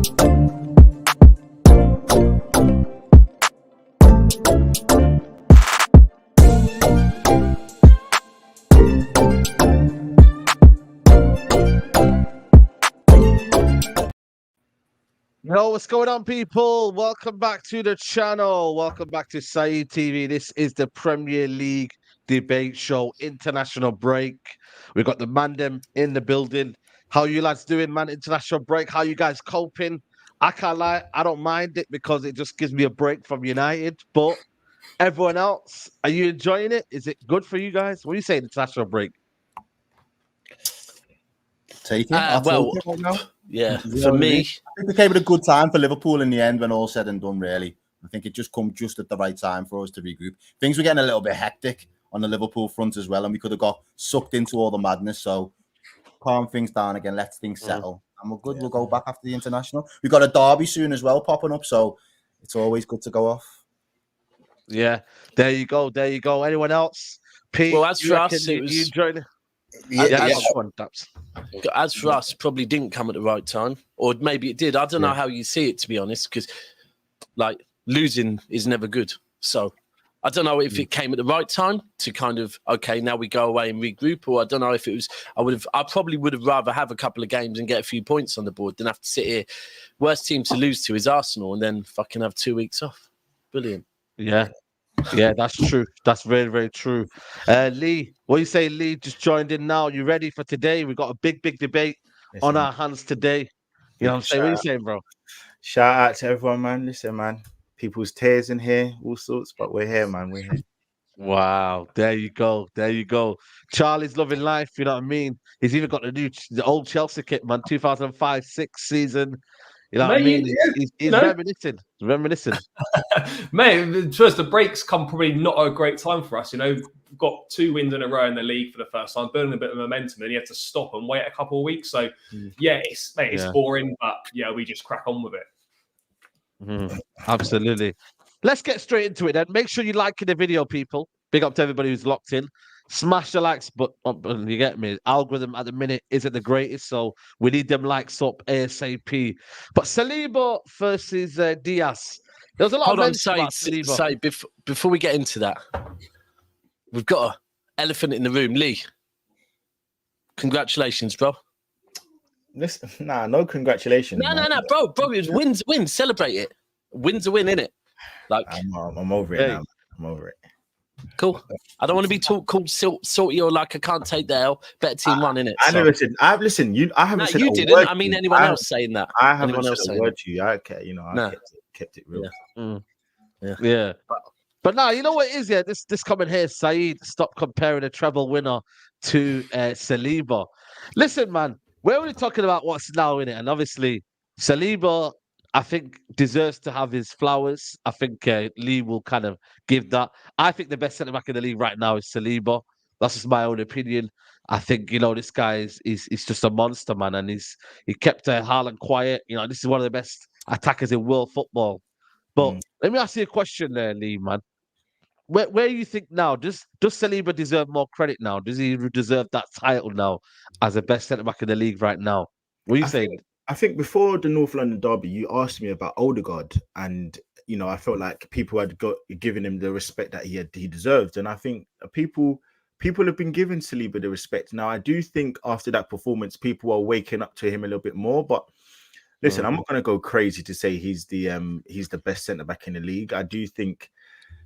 Yo, what's going on, people? Welcome back to the channel. Welcome back to Saeed TV. This is the Premier League debate show, international break. We've got the Mandem in the building. How you lads doing, man? International break. How you guys coping? I can't lie, I don't mind it because it just gives me a break from United. But everyone else, are you enjoying it? Is it good for you guys? What do you say, international break? Take it. I'll well, take it right now. Yeah, for me, I think it came at a good time for Liverpool in the end when all said and done, really. I think it just come just at the right time for us to regroup. Things were getting a little bit hectic on the Liverpool front as well, and we could have got sucked into all the madness. So calm things down again, let things settle. And we're good. We'll go back after the international. We've got a derby soon as well popping up, so it's always good to go off. Yeah, there you go. There you go. Anyone else? Pete, well, as for us, you enjoyed it? As for us, probably didn't come at the right time, or maybe it did. I don't know how you see it, to be honest, because like losing is never good. So I don't know if it came at the right time to kind of okay, now we go away and regroup, or I don't know if it was. I probably would have rather have a couple of games and get a few points on the board than have to sit here. Worst team to lose to is Arsenal, and then fucking have 2 weeks off. Brilliant. Yeah. Yeah, that's true. That's very, very true. Lee, what do you say, Lee? Just joined in now. You ready for today? We've got a big debate on our hands today. You know what I'm saying? What are you saying, bro? Shout out to everyone, man. Listen, man. People's tears in here, all sorts, but we're here, man. We're here. Wow, there you go. There you go. Charlie's loving life, you know what I mean? He's even got the old Chelsea kit, man, 2005-06 season. You know what I mean? He's reminiscing. Reminiscing. Mate, first, the breaks come probably not a great time for us. You know, we've got 2 wins in a row in the league for the first time, building a bit of momentum, and you have to stop and wait a couple of weeks. So, it's boring, but we just crack on with it. Absolutely. Let's get straight into it then. Make sure you like the video, people. Big up to everybody who's locked in. Smash the likes button. You get me? Algorithm at the minute isn't the greatest, so we need them likes up ASAP. But Saliba versus Diaz. There's a lot of mention about Saliba. Before we get into that, we've got an elephant in the room. Lee, congratulations, bro. Listen, no congratulations. No, bro. It was wins. Celebrate it. Win's a win, innit? Like I'm over it now. I'm over it. Cool. I don't want to be called salty or like I can't take the L. Better team won, innit? I never said. I haven't said. You didn't. I mean, anyone else saying that? I haven't said a word to you. I care. I kept it real. Yeah. But now you know what it is. Yeah, this comment here, Saeed. Stop comparing a treble winner to Saliba. Listen, man, we're only talking about what's now in it, and obviously Saliba, I think, deserves to have his flowers. I think Lee will kind of give that. I think the best centre back in the league right now is Saliba. That's just my own opinion. I think this guy is just a monster, man, and he kept Haaland quiet. This is one of the best attackers in world football. But let me ask you a question there, Lee, man. Where do you think now? Does Saliba deserve more credit now? Does he deserve that title now as the best centre back in the league right now? What are you saying? I think before the North London derby, you asked me about Odegaard, and I felt like people had given him the respect that he deserved, and I think people have been giving Saliba the respect. Now, I do think after that performance, people are waking up to him a little bit more. But listen, I'm not going to go crazy to say he's the best centre back in the league. I do think,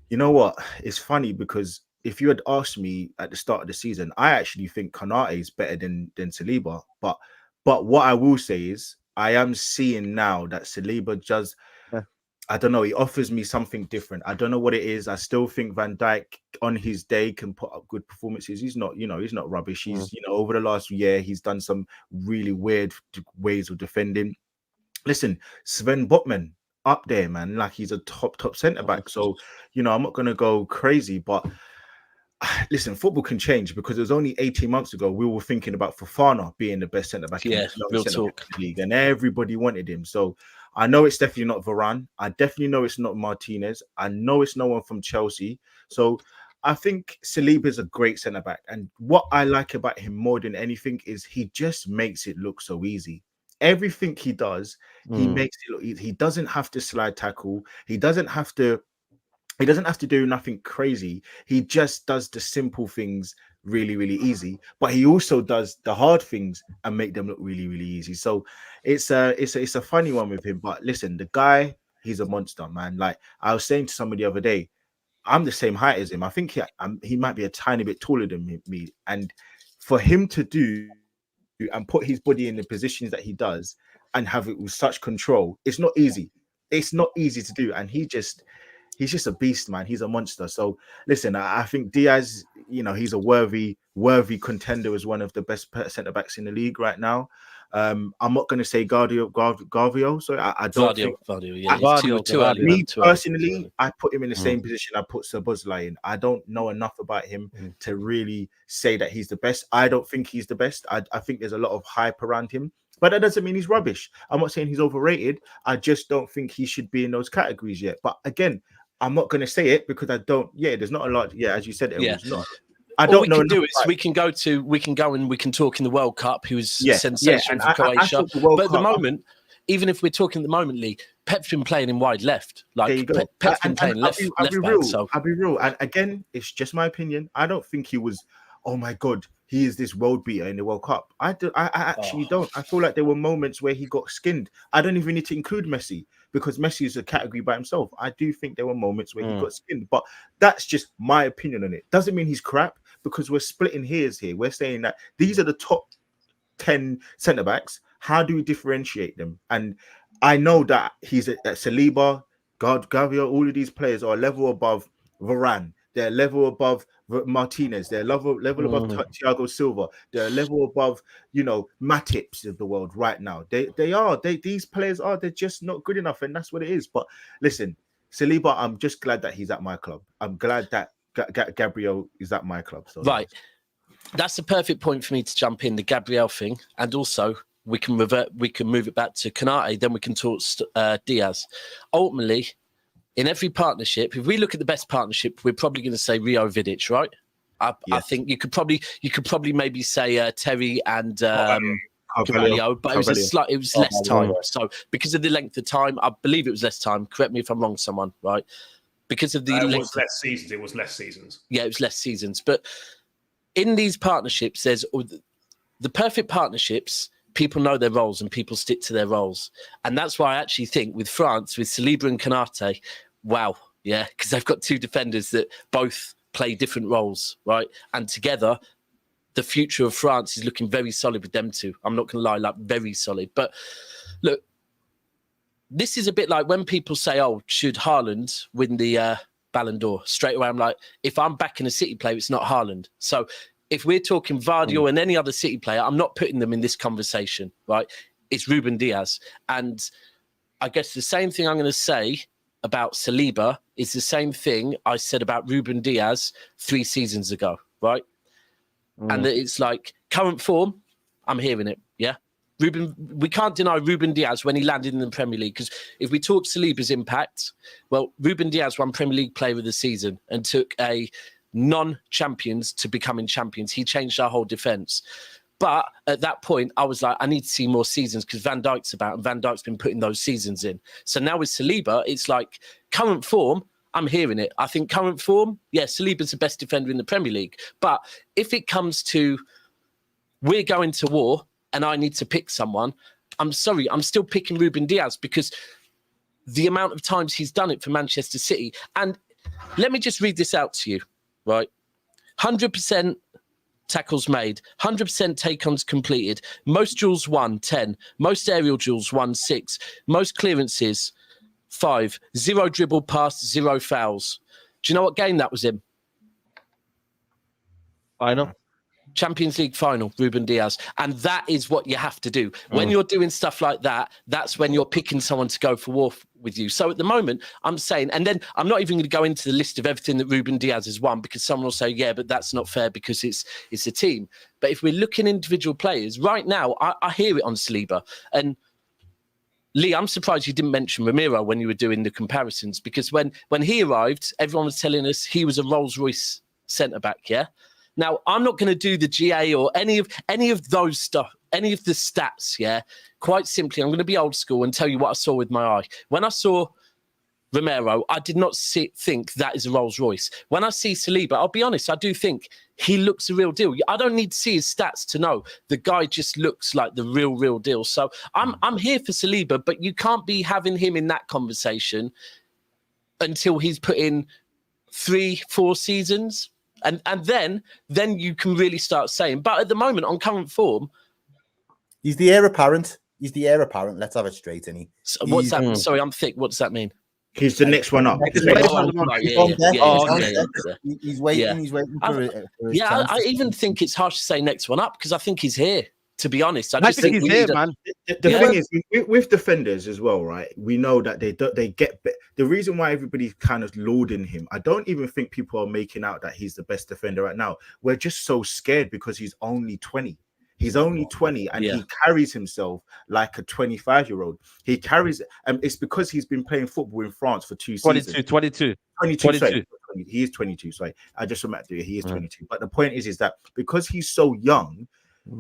you know what? It's funny because if you had asked me at the start of the season, I actually think Konate is better than Saliba, But what I will say is I am seeing now that Saliba just, I don't know, he offers me something different. I don't know what it is. I still think Van Dijk on his day can put up good performances. He's not, he's not rubbish. He's, over the last year, he's done some really weird ways of defending. Listen, Sven Botman up there, man. Like he's a top centre back. So, I'm not going to go crazy, but listen, football can change because it was only 18 months ago we were thinking about Fofana being the best centre back in the league, and everybody wanted him. So I know it's definitely not Varane. I definitely know it's not Martinez. I know it's no one from Chelsea. So I think Saliba is a great centre back, and what I like about him more than anything is he just makes it look so easy. everything he does, he makes it look. He doesn't have to slide tackle. He doesn't have to do nothing crazy. He just does the simple things really, really easy. But he also does the hard things and make them look really, really easy. So it's a funny one with him. But listen, the guy, he's a monster, man. Like I was saying to somebody the other day, I'm the same height as him. I think he might be a tiny bit taller than me. And for him to do and put his body in the positions that he does and have it with such control, it's not easy. It's not easy to do. And he's just a beast, man. He's a monster. So listen, I think Diaz, he's a worthy contender as one of the best centre backs in the league right now. I'm not going to say Garvio. So I don't think me personally, I put him in the same position I put Szoboszlai in. I don't know enough about him to really say that he's the best. I don't think he's the best. I think there's a lot of hype around him. But that doesn't mean he's rubbish. I'm not saying he's overrated. I just don't think he should be in those categories yet. But again, I'm not going to say it because I don't. Yeah, there's not a lot. Yeah, as you said, there's not. I don't know. What we can do is we can go and we can talk in the World Cup. He was sensational for Croatia. But at the moment, even if we're talking at the moment, Lee, Pep's been playing in wide left. Like Pep's been playing left back. So I'll be real. And again, it's just my opinion. I don't think he was. Oh my God, he is this world beater in the World Cup. I actually don't. I feel like there were moments where he got skinned. I don't even need to include Messi because Messi is a category by himself. I do think there were moments where he got skinned, but that's just my opinion on it. Doesn't mean he's crap because we're splitting hairs here. We're saying that these are the top 10 centre backs. How do we differentiate them? And I know that he's at Saliba, Gavio, all of these players are a level above Varane. They're a level above Martinez. They're a level above Thiago Silva. They're a level above, Matips of the world right now. These players are. They're just not good enough, and that's what it is. But listen, Saliba, I'm just glad that he's at my club. I'm glad that Gabriel is at my club. So right, that's the perfect point for me to jump in the Gabriel thing, and also we can move it back to Konate. Then we can talk Diaz. Ultimately, in every partnership, if we look at the best partnership, we're probably going to say Rio Vidic, right? I think you could probably maybe say Terry and Carvalho, but it was less time. So because of the length of time, I believe it was less time. Correct me if I'm wrong, someone, right? Because of the it was less seasons. It was less seasons. Yeah, it was less seasons. But in these partnerships, there's the perfect partnerships. People know their roles and people stick to their roles. And that's why I actually think with France, with Saliba and Konate, wow, yeah, because they've got two defenders that both play different roles, right? And together, the future of France is looking very solid with them two. I'm not going to lie, like very solid. But look, this is a bit like when people say, oh, should Haaland win the Ballon d'Or? Straight away, I'm like, if I'm backing a City player, it's not Haaland. So if we're talking Vardy and any other City player, I'm not putting them in this conversation, right? It's Ruben Diaz. And I guess the same thing I'm going to say about Saliba is the same thing I said about Ruben Diaz 3 seasons ago, right? And that it's like current form, I'm hearing it, yeah? We can't deny Ruben Diaz when he landed in the Premier League, because if we talk Saliba's impact, well, Ruben Diaz won Premier League Player of the Season and took a non-champions to becoming champions. He changed our whole defence. But at that point, I was like, I need to see more seasons because Van Dijk's about, and Van Dijk's been putting those seasons in. So now with Saliba, it's like current form, I'm hearing it. I think current form, yeah, Saliba's the best defender in the Premier League. But if it comes to we're going to war and I need to pick someone, I'm sorry, I'm still picking Ruben Diaz because the amount of times he's done it for Manchester City. And let me just read this out to you, right? 100% tackles made, 100% take-ons completed, most duels won, 10, most aerial duels won, 6, most clearances, 5, 0 dribble pass, 0 fouls. Do you know what game that was in? I know. Champions League final, Ruben Diaz. And that is what you have to do. When you're doing stuff like that, that's when you're picking someone to go for war with you. So at the moment, I'm saying, and then I'm not even going to go into the list of everything that Ruben Diaz has won, because someone will say, yeah, but that's not fair because it's a team. But if we're looking at individual players, right now, I hear it on Saliba. And Lee, I'm surprised you didn't mention Ramiro when you were doing the comparisons, because when he arrived, everyone was telling us he was a Rolls-Royce centre-back, yeah? Now, I'm not going to do the GA or any of those stuff, any of the stats, yeah, quite simply, I'm going to be old school and tell you what I saw with my eye. When I saw Romero, I did not think that is a Rolls Royce. When I see Saliba, I'll be honest, I do think he looks the real deal. I don't need to see his stats to know the guy just looks like the real deal. So I'm here for Saliba, but you can't be having him in that conversation until he's put in 3-4 seasons. And then you can really start saying. But at the moment, on current form, he's the heir apparent. Let's have it straight, innit? So what's that? Sorry, I'm thick. What does that mean? He's the next one up. He's waiting. He's waiting for it. I even think it's harsh to say next one up because I think he's here. To be honest, I just think he's here, man. The thing is, with defenders as well, right? We know that they get the reason why everybody's kind of lauding him. I don't even think people are making out that he's the best defender right now. We're just so scared because he's only 20. He's only 20 and he carries himself like a 25-year-old. He carries, and it's because he's been playing football in France for 2 seasons. 22. Sorry, he is 22. Sorry, I just remembered he is 22. But the point is that because he's so young,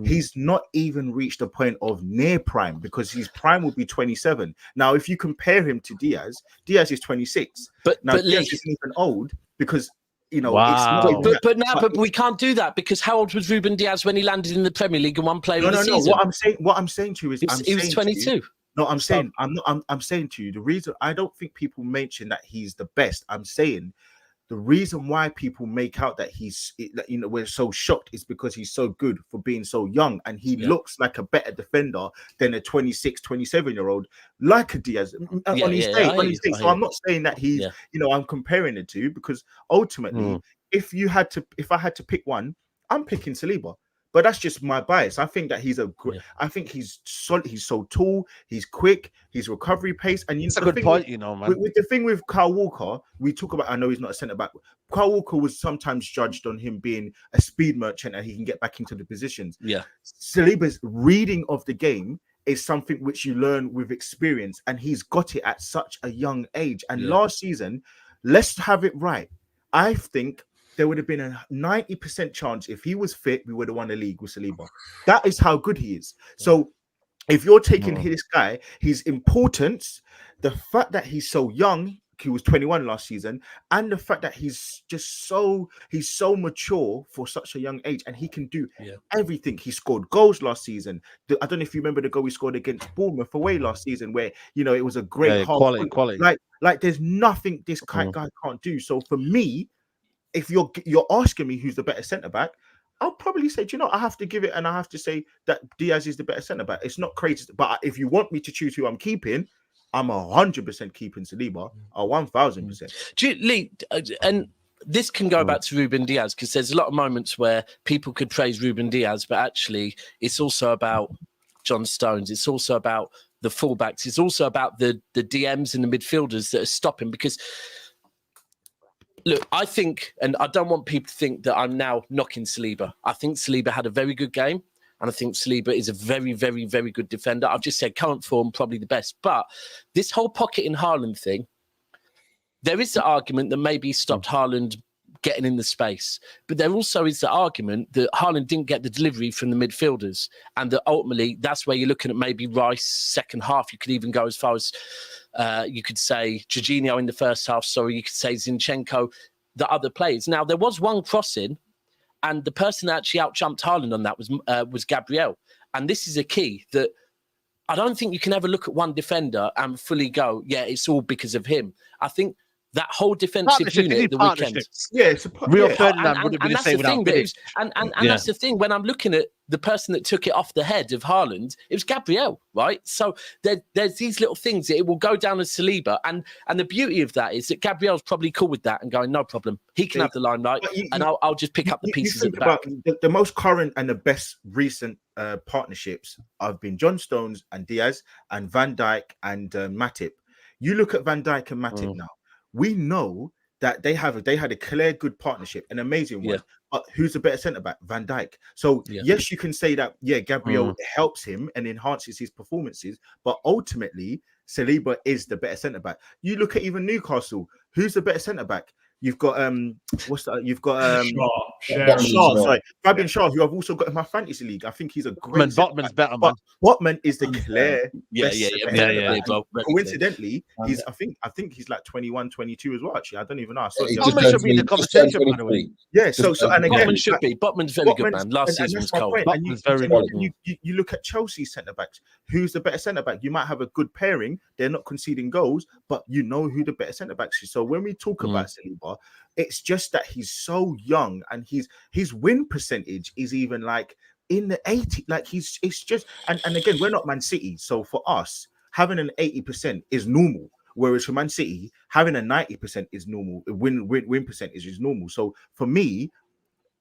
he's not even reached the point of near prime because his prime will be 27. Now, if you compare him to Diaz is 26. But Diaz isn't even old because it's not but we can't do that because how old was Ruben Diaz when he landed in the Premier League and won Player of the Season? What I'm saying to you is he was 22. I'm saying to you the reason I don't think people mention that he's the best. I'm saying the reason why people make out that we're so shocked is because he's so good for being so young and he looks like a better defender than a 26, 27-year-old like a Diaz on his day. So I'm not saying that he's, I'm comparing the two because ultimately, if I had to pick one, I'm picking Saliba. But that's just my bias. I think that I think he's solid. He's so tall. He's quick. His recovery pace. And it's a good point, man. With the thing with Kyle Walker, we talk about. I know he's not a centre back. Kyle Walker was sometimes judged on him being a speed merchant and he can get back into the positions. Yeah. Saliba's reading of the game is something which you learn with experience, and he's got it at such a young age. And last season, let's have it right. I think there would have been a 90% chance if he was fit, we would have won the league with Saliba. That is how good he is. So if you're taking this guy, his importance, the fact that he's so young, he was 21 last season, and the fact that he's so mature for such a young age, and he can do everything. He scored goals last season. I don't know if you remember the goal he scored against Bournemouth away last season, where it was a great quality. Like there's nothing this guy can't do. So for me, if you're asking me who's the better centre back, I'll probably say, I have to give it, and I have to say that Diaz is the better centre back. It's not crazy, but if you want me to choose who I'm keeping, I'm 100% keeping Saliba, 1,000%. Lee, and this can go back to Ruben Diaz because there's a lot of moments where people could praise Ruben Diaz, but actually it's also about John Stones. It's also about the fullbacks. It's also about the DMs and the midfielders that are stopping because. Look, I think, and I don't want people to think that I'm now knocking Saliba. I think Saliba had a very good game, and I think Saliba is a very, very, very good defender. I've just said current form, probably the best. But this whole pocket in Haaland thing, there is the argument that maybe he stopped Haaland getting in the space. But there also is the argument that Haaland didn't get the delivery from the midfielders, and that ultimately that's where you're looking at maybe Rice second half. You could even go as far as you could say Jorginho in the first half. Sorry, you could say Zinchenko, the other players. Now, there was one crossing, and the person that actually out-jumped Haaland on that was Gabriel. And this is a key that I don't think you can ever look at one defender and fully go, yeah, it's all because of him. I think that whole defensive unit the weekend. Yeah, it's a Rio Ferdinand wouldn't be the same without Vidic. And that's the thing. When I'm looking at the person that took it off the head of Haaland, it was Gabriel, right? So there's these little things that it will go down as Saliba. And the beauty of that is that Gabriel's probably cool with that and going, no problem. He can have the limelight and I'll just pick up the pieces at the back. The most current and the best recent partnerships have been John Stones and Diaz and Van Dijk and Matip. You look at Van Dijk and Matip now. We know that they had a clear good partnership, an amazing one. But who's the better centre back? Van Dijk. So yes, you can say that Gabriel helps him and enhances his performances, but ultimately Saliba is the better centre back. You look at even Newcastle. Who's the better centre back? You've got You've got Fabian Schär, who I've also got in my fantasy league. I think he's a great. Botman's better, man. But Botman is the clear best. Coincidentally, he's I think he's like 21, 22 as well. Actually, I don't even know. Botman should be in the conversation, by the way. Yeah. So and again, Botman should be. Botman's very good, man. Last season was cold. Botman's very good. You look at Chelsea's centre backs. Who's the better centre back? You might have a good pairing. They're not conceding goals, but you know who the better centre backs is. So when we talk about Saliba, it's just that he's so young and his win percentage is even like in the 80. Like it's just and again, we're not Man City, so for us having an 80% is normal. Whereas for Man City, having a 90% is normal. Win percentage is normal. So for me,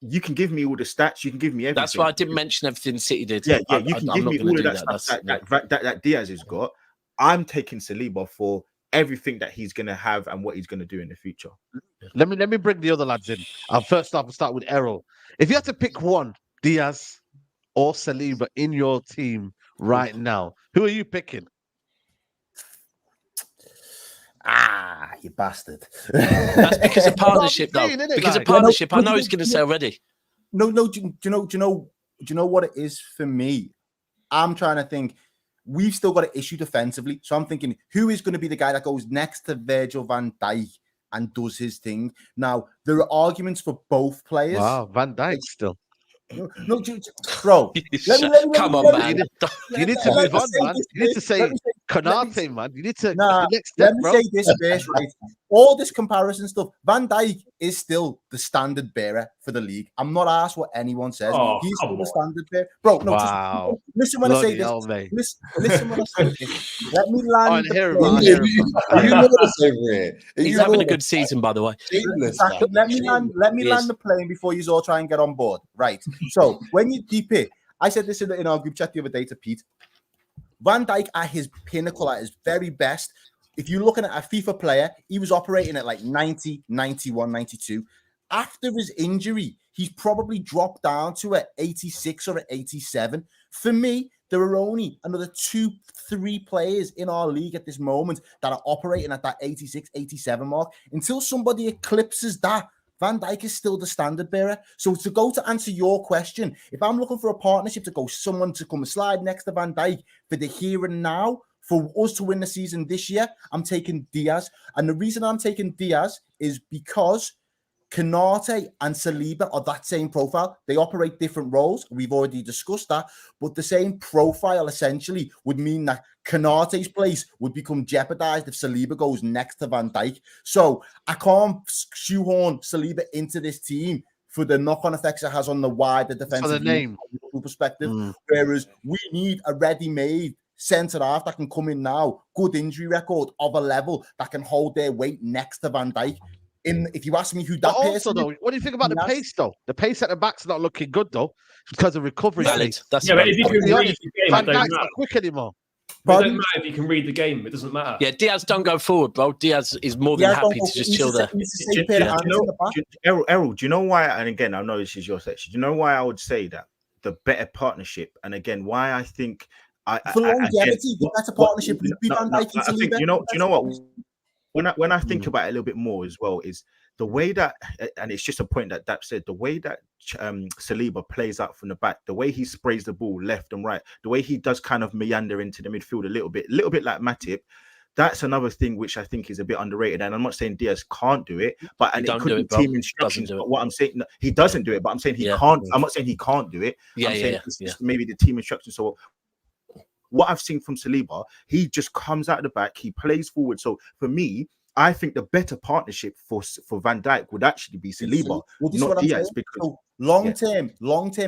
you can give me all the stats. You can give me everything. That's why I didn't mention everything City did. Yeah. You can give me all of that stuff that Diaz has got. I'm taking Saliba for everything that he's going to have and what he's going to do in the future. Let me bring the other lads in. First off, I'll start with Errol. If you had to pick one, Diaz or Saliba in your team right now, who are you picking? You bastard. That's because of partnership, though. Because of partnership, I know he's going to say already. No. Do you know what it is for me? I'm trying to think. We've still got an issue defensively, so I'm thinking, who is going to be the guy that goes next to Virgil van Dijk and does his thing? Now there are arguments for both players. Wow, Van Dijk still. No, bro. Come on, man. You need to move on, man. You need to say Konate, man. You need to next step, let me say this first, right? All this comparison stuff. Van Dijk is still the standard bearer for the league. I'm not asked what anyone says. He's still the standard bearer, bro. No, just listen when I say this. Listen when I say this. Let me land. You know what I say, Ray. He's having a good season, by the way. Let me land the plane before you all try and get on board, right? So when you deep it, I said this in our group chat the other day to Pete. Van Dijk at his pinnacle, at his very best. If you're looking at a FIFA player, he was operating at like 90, 91, 92. After his injury, he's probably dropped down to an 86 or an 87. For me, there are only another 2-3 players in our league at this moment that are operating at that 86, 87 mark. Until somebody eclipses that, Van Dijk is still the standard bearer. So to answer your question, if I'm looking for a partnership to go, someone to come and slide next to Van Dijk for the here and now, for us to win the season this year, I'm taking Diaz. And the reason I'm taking Diaz is because Konate and Saliba are that same profile. They operate different roles. We've already discussed that. But the same profile essentially would mean that Konate's place would become jeopardized if Saliba goes next to Van Dijk. So I can't shoehorn Saliba into this team for the knock-on effects it has on the wider defensive perspective. Whereas we need a ready-made centre half that can come in now, good injury record of a level that can hold their weight next to Van Dijk. If you ask me who that person though, what do you think about the pace though? The pace at the back's not looking good though, because of recovery. But if you can read the game, Van Dijk's not quick anymore. It doesn't matter if you can read the game. It doesn't matter. Yeah, Diaz don't go forward, bro. Diaz is more than happy to just chill there. Errol, do you know why? And again, I know this is your section. Do you know why I would say that the better partnership? And again, why I think for longevity, the better partnership would be Van Dijk and Saliba. Do you know what? When I think about it a little bit more as well, is the way that, and it's just a point that Dap said, the way that Saliba plays out from the back, the way he sprays the ball left and right, the way he does kind of meander into the midfield a little bit like Matip, that's another thing which I think is a bit underrated. And I'm not saying Diaz can't do it, but and it could be team instructions. But what I'm saying, no, he doesn't do it, but I'm saying he can't. I'm not saying he can't do it. I'm saying it's just maybe the team instructions. So what I've seen from Saliba, he just comes out of the back, he plays forward. So for me, I think the better partnership for Van Dijk would actually be Saliba, not Diaz. Because so long term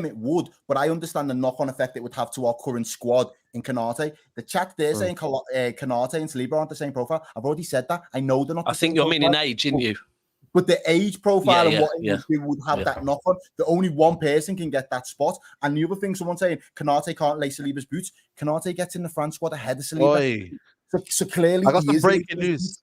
it would, but I understand the knock-on effect it would have to our current squad in Konate. The chat there saying Konate and Saliba aren't the same profile. I've already said that. I know they're not. I think you're meaning age, aren't you? But the age profile and what it would have that knock on. The only one person can get that spot. And the other thing, someone saying Konate can't lace Saliba's boots. Konate gets in the France squad ahead of Saliba. So clearly, I got some breaking news.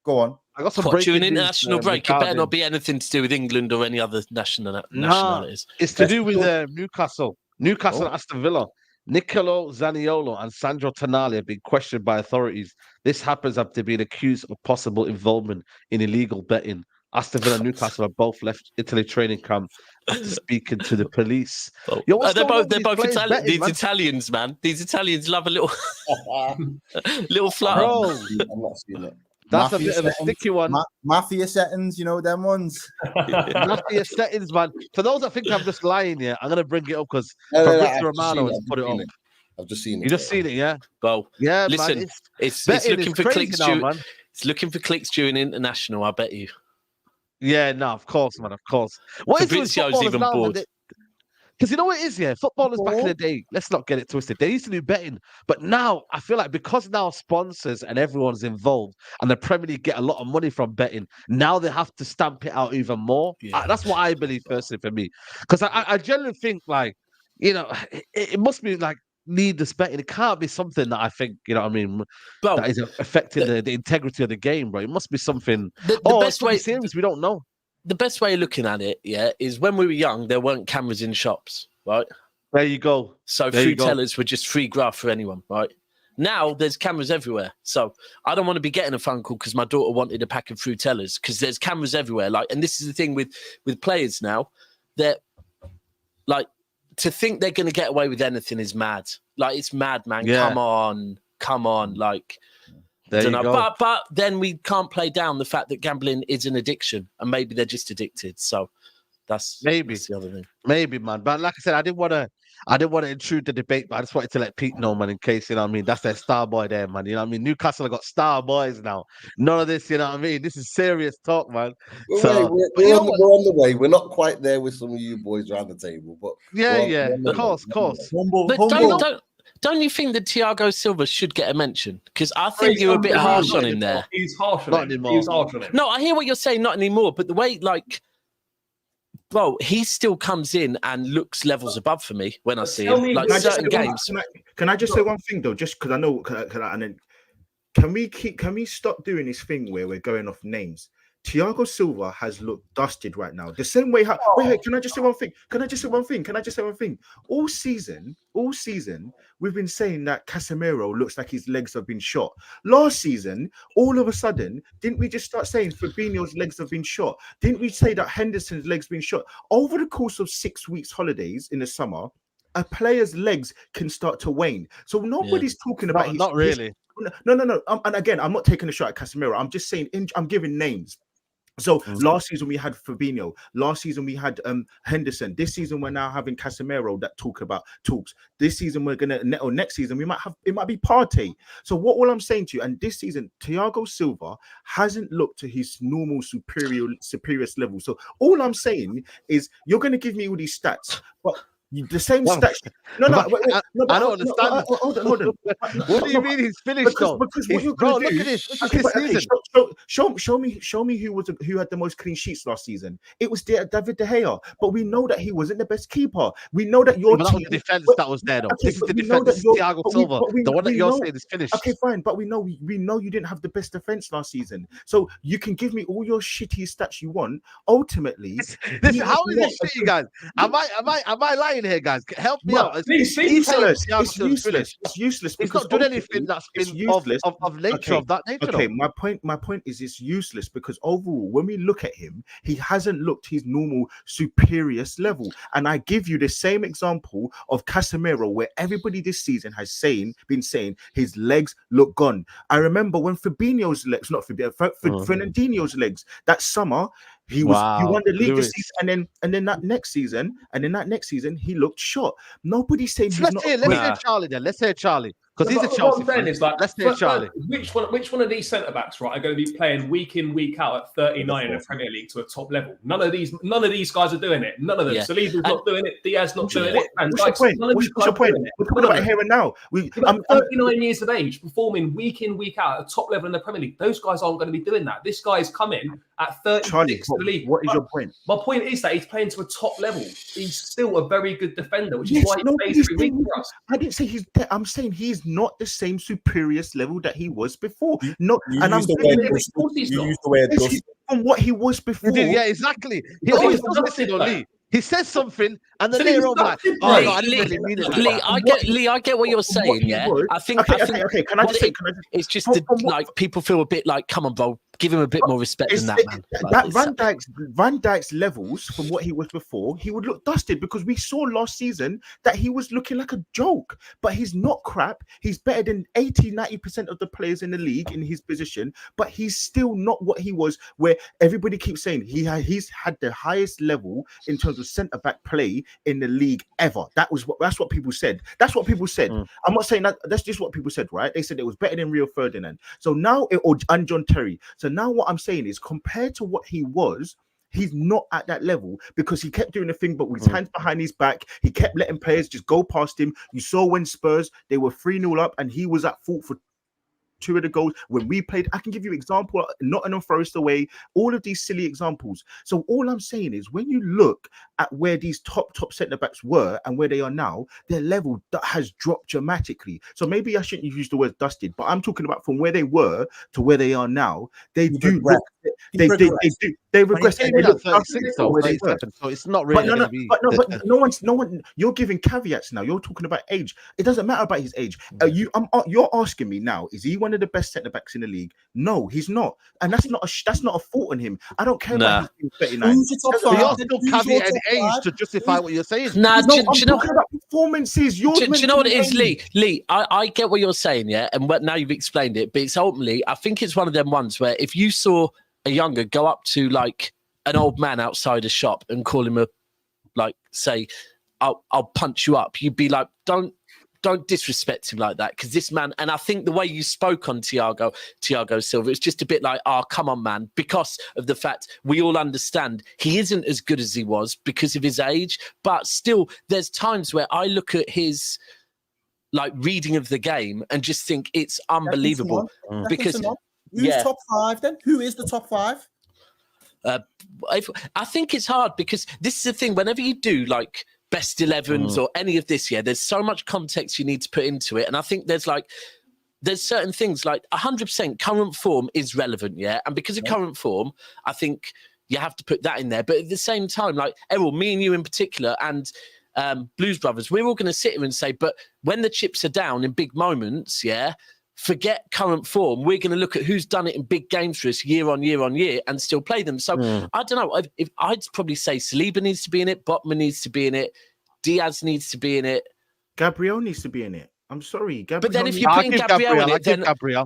Go on. I got some breaking news. International break. It better not be anything to do with England or any other nationalities. It's to do with Newcastle. Newcastle and Aston Villa. Nicolo Zaniolo and Sandro Tonali have been questioned by authorities. This happens after being accused of possible involvement in illegal betting. Aston Villa and Newcastle have both left Italy training camp speaking to the police. Oh. Yo, what's They're going on both with these players Italian. betting, These man? Italians, man. These Italians love a little little flutter. Bro, I'm not seeing it. that's a Mafia bit of a settings. sticky one. Mafia settings, you know them ones. Mafia settings, man. For those that think I'm just lying, yeah, I'm gonna bring it up because No, Fabrizio I've just Romano seen has put it up. I've just seen it. You just seen it, yeah? Well, Yeah, listen, man. it's Betting looking is for crazy clicks. now, man. It's looking for clicks during international. I bet you. Yeah, no, of course, man, of course. What is it with Fabrizio's footballers even now, bored. man? Because you know what it is, yeah? Footballers back in the day, let's not get it twisted. They used to do betting, but now I feel like because now sponsors and everyone's involved and the Premier League get a lot of money from betting, now they have to stamp it out even more. Yeah. That's what I believe personally for me. Because I generally think like, you know, it must be like needless betting. It can't be something that I think, you know what I mean, Bro, that is affecting the integrity of the game, bro. It must be something. the Oh, best way. serious, we don't know. The best way of looking at it, yeah, is when we were young, there weren't cameras in shops, right? There you go. So There you free go. tellers were just free graft for anyone, right? Now there's cameras everywhere. So I don't want to be getting a phone call because my daughter wanted a pack of fruit tellers because there's cameras everywhere. Like, and this is the thing with players now, that like to think they're going to get away with anything is mad. Like, it's mad, man. Yeah. Come on. Like, There you go. But then we can't play down the fact that gambling is an addiction and maybe they're just addicted. So that's the other thing. Maybe, man. But like I said, I didn't want to intrude the debate, but I just wanted to let Pete know, man, in case, you know what I mean, that's their star boy there, man. You know what I mean? Newcastle have got star boys now. None of this, you know what I mean? This is serious talk, man. We're you on the way. We're not quite there with some of you boys around the table, but yeah, of course. Humble. Don't you think that Thiago Silva should get a mention? Because I think you're a bit harsh on him there. He's harsh on Not him. anymore. He's harsh on him. No, I hear what you're saying, not anymore. But the way, like, bro, he still comes in and looks levels above for me when I see him. Like certain games. Can I just say one thing though? Just because I know, and then can we stop doing this thing where we're going off names? Thiago Silva has looked dusted right now. The same way. Wait, can I just say one thing? All season, we've been saying that Casemiro looks like his legs have been shot. Last season, all of a sudden, didn't we just start saying Fabinho's legs have been shot? Didn't we say that Henderson's legs been shot? Over the course of 6 weeks holidays in the summer, a player's legs can start to wane. So nobody's talking about not really. No. And again, I'm not taking a shot at Casemiro. I'm just saying, I'm giving names. So last season we had Fabinho. Last season we had Henderson. This season we're now having Casemiro that talks. This season we're gonna, or next season it might be Partey. So all I'm saying to you, and this season Thiago Silva hasn't looked to his normal superior level. So all I'm saying is you're gonna give me all these stats, but the same stats. I don't understand. Hold on. What do you mean he's finished though? Because what you're Bro, going to do? look at this. Okay, This season. show me who had the most clean sheets last season. It was David De Gea, but we know that he wasn't the best keeper. We know that your that was the defense that was there though. Okay, This is the we know defense. that Thiago Silva. The one that you're saying is finished. Okay, fine, but we know you didn't have the best defense last season. So you can give me all your shitty stats you want. Ultimately, how is this shitty, guys? Am I lying here, guys? Help me out. It's useless. It's useless. He's not doing anything that's been of nature, of that nature. Okay, my point is it's useless because overall, when we look at him, he hasn't looked his normal superiorist level. And I give you the same example of Casemiro, where everybody this season has been saying his legs look gone. I remember when Fabinho's legs, not Fabinho, Fernandinho's legs that summer. He won the league this season, and then that next season, he looked shot. Nobody's saying he's not. Let's say Charlie then. Let's say Charlie. Because he's a Chelsea fan. Let's say Charlie. Which one of these centre backs, right, are going to be playing week in, week out at 39 in the Premier League to a top level? None of these guys are doing it. None of them. Saliba's not doing it. Diaz not doing it. What's your point? We're talking about here and now. I'm 39 years of age, performing week in, week out at a top level in the Premier League. Those guys aren't going to be doing that. This guy's coming at 36 in the league. What is your point? My point is that he's playing to a top level. He's still a very good defender, which is why he plays every week for us. I didn't say I'm saying he's not the same superiorist level that he was before. No, and I'm saying you used the word from what he was before. Yeah, exactly. He always does this on Lee. He says something, and then later on, like, "Oh, no, I didn't really mean it." Lee, I get what you're saying. Yeah, I think. Okay. Can I just say? It's just like people feel a bit like, "Come on, bro, give him a bit more respect than that, man. That Van Dijk's levels from what he was before, he would look dusted because we saw last season that he was looking like a joke. But he's not crap. He's better than 80-90% of the players in the league in his position, but he's still not what he was, where everybody keeps saying he's had the highest level in terms of centre-back play in the league ever. That's what people said. That's what people said. I'm not saying that. That's just what people said, right? They said it was better than Rio Ferdinand. So now, and John Terry. So now what I'm saying is, compared to what he was, he's not at that level because he kept doing the thing, but with his hands behind his back, he kept letting players just go past him. You saw when Spurs, they were 3-0 up and he was at fault for 2 of the goals. When we played, I can give you an example, Nottingham Forest away, all of these silly examples. So all I'm saying is, when you look at where these top centre-backs were and where they are now, their level that has dropped dramatically. So maybe I shouldn't use the word dusted, but I'm talking about from where they were to where they are now. They do look, they regress. So it's not really going to be. But no one. You're giving caveats now. You're talking about age. It doesn't matter about his age. You're asking me now, is he one of the best centre backs in the league? No, he's not, and that's not a fault on him. I don't care about his 39. You're still caveating age to justify what you're saying. Nah, no, I'm talking about performances. Do you know what it is, Lee? Lee, I get what you're saying, yeah, and now you've explained it, but it's ultimately, I think it's one of them ones where if you saw a younger go up to like an old man outside a shop and call him say, I'll punch you up, you'd be like, don't disrespect him like that, because this man, and I think the way you spoke on Thiago Silva, it's just a bit like, oh, come on, man, because of the fact we all understand he isn't as good as he was because of his age, but still there's times where I look at his reading of the game and just think it's unbelievable. Because who's top 5 then? Who is the top 5? I think it's hard because this is the thing, whenever you do best 11s or any of this, there's so much context you need to put into it, and I think there's certain things 100% current form is relevant, and because of current form, I think you have to put that in there. But at the same time, Errol, me and you in particular, and Blues Brothers, we're all going to sit here and say, but when the chips are down in big moments, forget current form. We're going to look at who's done it in big games for us year on year on year and still play them. So I don't know. If I'd probably say Saliba needs to be in it, Botman needs to be in it, Diaz needs to be in it, Gabriel needs to be in it. I'm sorry, Gabriel. But then if you're putting Gabriel in it, then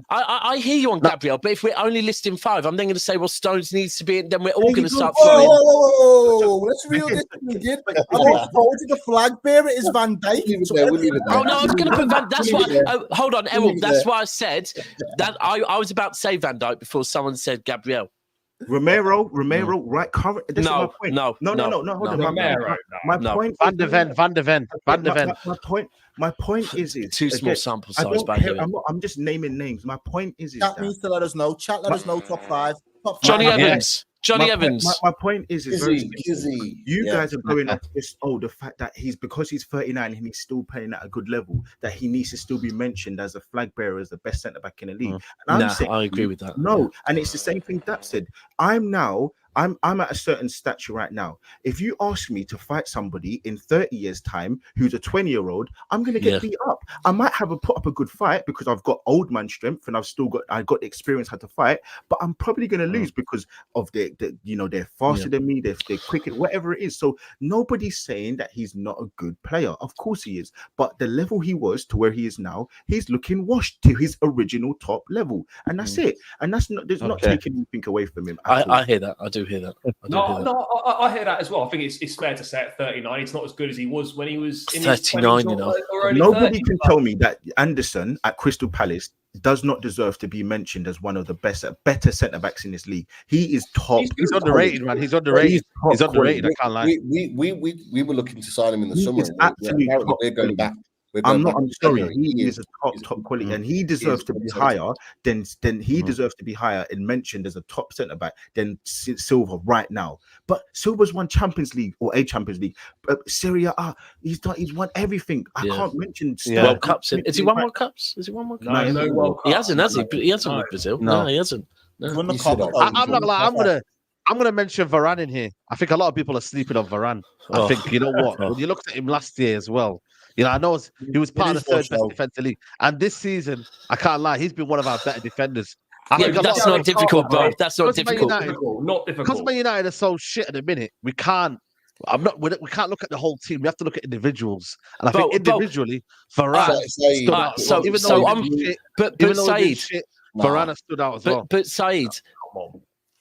I hear you on Gabriel. But if we're only listing 5, I'm then going to say, well, Stones needs to be in. Then we're all going to start throwing. Whoa! Let's reel this again. I voted the flag bearer is Van Dijk. Oh no, I was going to put Van. That's why. Hold on, Errol. That's why I said that. I was about to say Van Dijk before someone said Gabriel. Romero, right? Hold on. Romero. My point. Van de Ven. My point is too small sample size. I'm just naming names. My point is Chat needs to let us know. Chat, let us know top 5. Johnny Evans. My point is Izzy. You guys are going off this. The fact that because he's 39 and he's still playing at a good level, that he needs to still be mentioned as a flag bearer, as the best centre back in the league. And I'm saying, I agree with that. No, and it's the same thing that said. I'm at a certain stature right now. If you ask me to fight somebody in 30 years' time who's a 20-year-old, I'm going to get beat up. I might put up a good fight because I've got old man strength and I got the experience how to fight, but I'm probably going to lose because of they're faster than me, they're quicker, whatever it is. So nobody's saying that he's not a good player. Of course he is, but the level he was to where he is now, he's looking washed to his original top level, and that's it. And that's not taking anything away from him. I hear that. I do hear that. I hear that as well. I think it's fair to say at 39, he's not as good as he was when he was in 39. Nobody can tell me that Anderson at Crystal Palace does not deserve to be mentioned as one of the better centre backs in this league. He is top. He's underrated, man. He's underrated. He's underrated. I can't lie. We were looking to sign him in the summer. We're going back. I'm sorry. He is a top quality, and he deserves to be higher than he deserves to be higher and mentioned as a top centre back than Silva right now. But Silva's won Champions League or a Champions League, Serie A. He's won everything. I can't mention World Cups. Has he won World Cups? No World Cups. He hasn't, has he? He hasn't with Brazil. No, he hasn't. No. I'm not like I'm gonna mention Varane in here. I think a lot of people are sleeping on Varane. I think, you know what? When you looked at him last year as well, I know he was part of the third best defensive league. And this season, I can't lie, he's been one of our better defenders. Yeah, but that's not difficult, bro. That's not difficult. Not difficult. Because Man United are so shit at the minute, we can't. We can't look at the whole team. We have to look at individuals, and I think individually, Varane stood out. But Saeed, Varane stood out as well. But Saeed,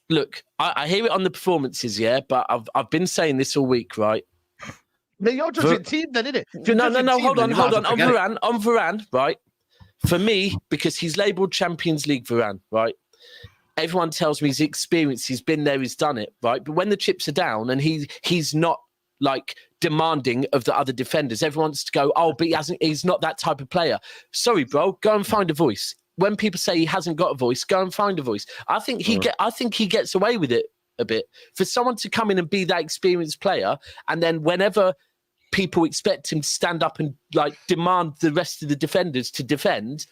look, I hear it on the performances, yeah. But I've been saying this all week, right? But you're judging team, then, innit? No. Hold on. On Varane, right? For me, because he's labelled Champions League Varane, right? Everyone tells me he's experienced, he's been there, he's done it, right? But when the chips are down and he's not like demanding of the other defenders, everyone wants to go, oh, but he's not that type of player. Sorry, bro, go and find a voice. When people say he hasn't got a voice, go and find a voice. I think he gets away with it a bit. For someone to come in and be that experienced player, and then whenever people expect him to stand up and like demand the rest of the defenders to defend.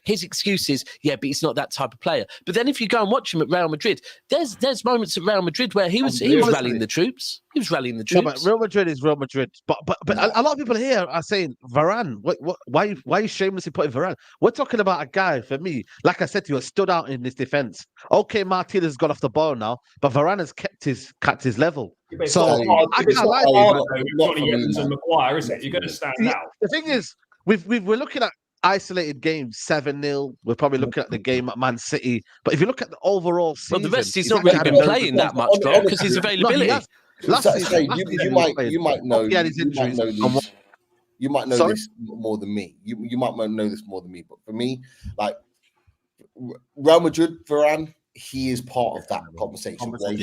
His excuse is, yeah, but he's not that type of player. But then if you go and watch him at Real Madrid, there's moments at Real Madrid where he was rallying the troops. He was rallying the troops. No, but Real Madrid is Real Madrid. But a lot of people here are saying Varane. Why are you shamelessly putting Varane? We're talking about a guy, for me, like I said to you, has stood out in this defense. Okay, Martinez has got off the ball now, but Varane has kept his level. So I can't lie. Johnny Evans and Maguire, is it? You're going to stand out. The thing is, we're looking at isolated games, 7-0. We're probably looking at the game at Man City. But if you look at the overall season, well, the rest he's not really been playing that much, bro, because his availability. You might know this more than me. You might know this more than me. But for me, like Real Madrid, Varane, he is part of that conversation. 100%.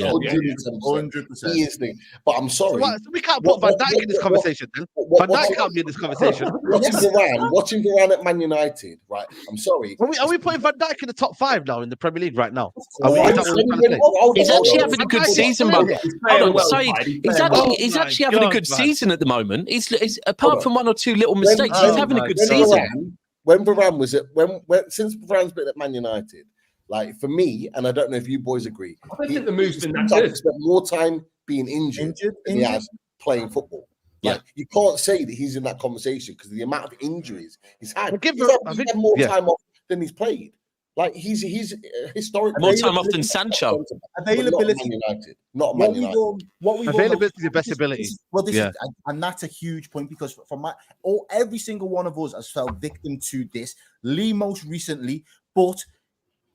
He is the. But I'm sorry. So we can't put Van Dijk in this conversation. Then Van Dijk can't be in this conversation. Watching Varane at Man United, right? I'm sorry. Are we putting Van Dijk in the top 5 now in the Premier League right now? He's actually having a good season, man. Hold on, Saeed. He's actually having a good season at the moment. He's apart from one or two little mistakes, he's having a good season. When Varane was since Varane's been at Man United. Like for me, and I don't know if you boys agree, I think the move's been that good. Spent more time being injured than he has playing football. Like you can't say that he's in that conversation because of the amount of injuries he's had. He's had more time off than he's played. Like he's historically more time off than Sancho. Availability, not Man United. Availability is the best ability. And that's a huge point because every single one of us has fell victim to this. Lee most recently, but.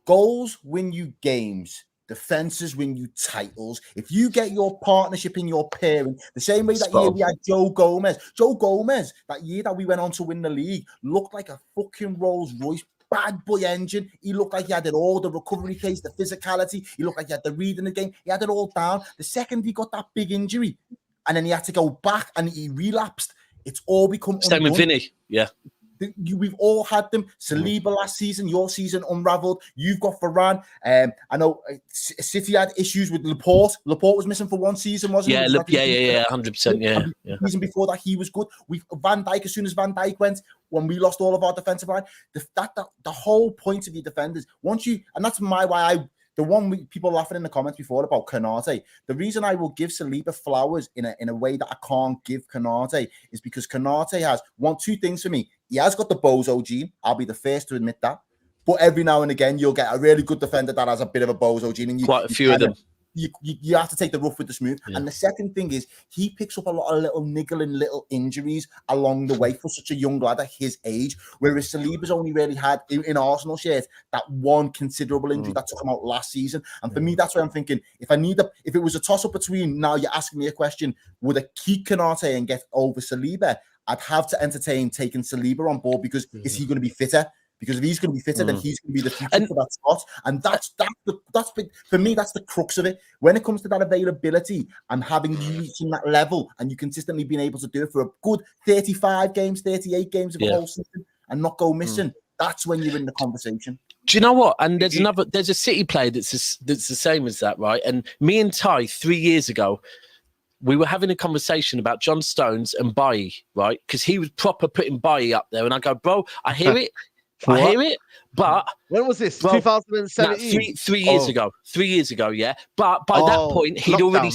Goals win you games. Defenses win you titles. If you get your partnership in your pairing, the same way that year we had Joe Gomez. Joe Gomez, that year that we went on to win the league, looked like a fucking Rolls Royce bad boy engine. He looked like he had it all, the recovery pace, the physicality. He looked like he had the read in the game. He had it all down. The second he got that big injury, and then he had to go back and he relapsed, it's all become same with Vinny, yeah. We've all had them. Saliba last season, your season unravelled. You've got Varane. I know City had issues with Laporte. Laporte was missing for one season, wasn't he? Yeah, 100%. Yeah. Season before that, he was good. Van Dijk. As soon as Van Dijk went, when we lost all of our defensive line, the whole point of your defenders. And that's why the one people laughing in the comments before about Konate. The reason I will give Saliba flowers in a way that I can't give Konate is because Konate has two things for me. He has got the bozo gene. I'll be the first to admit that. But every now and again, you'll get a really good defender that has a bit of a bozo gene. And quite a few of them. You have to take the rough with the smooth. Yeah. And the second thing is he picks up a lot of little niggling little injuries along the way for such a young lad at his age. Whereas Saliba's only really had, in Arsenal shares, that one considerable injury that took him out last season. And for me, that's why I'm thinking, if it was a toss-up between, now you're asking me a question, would I keep Konate and get over Saliba? I'd have to entertain taking Saliba on board because is he going to be fitter? Because if he's going to be fitter, then he's going to be the future for that spot. And that's for me, that's the crux of it. When it comes to that availability and having you reaching that level and you consistently being able to do it for a good 35 games, 38 games of a whole season and not go missing, that's when you're in the conversation. Do you know what? And there's a City player that's the same as that, right? And me and Ty 3 years ago, we were having a conversation about John Stones and Bailly, right? Because he was proper putting Bailly up there. And I go, bro, I hear it. I hear it, but when was this? 2017. 3 years ago. 3 years ago, yeah. But by that point, he'd already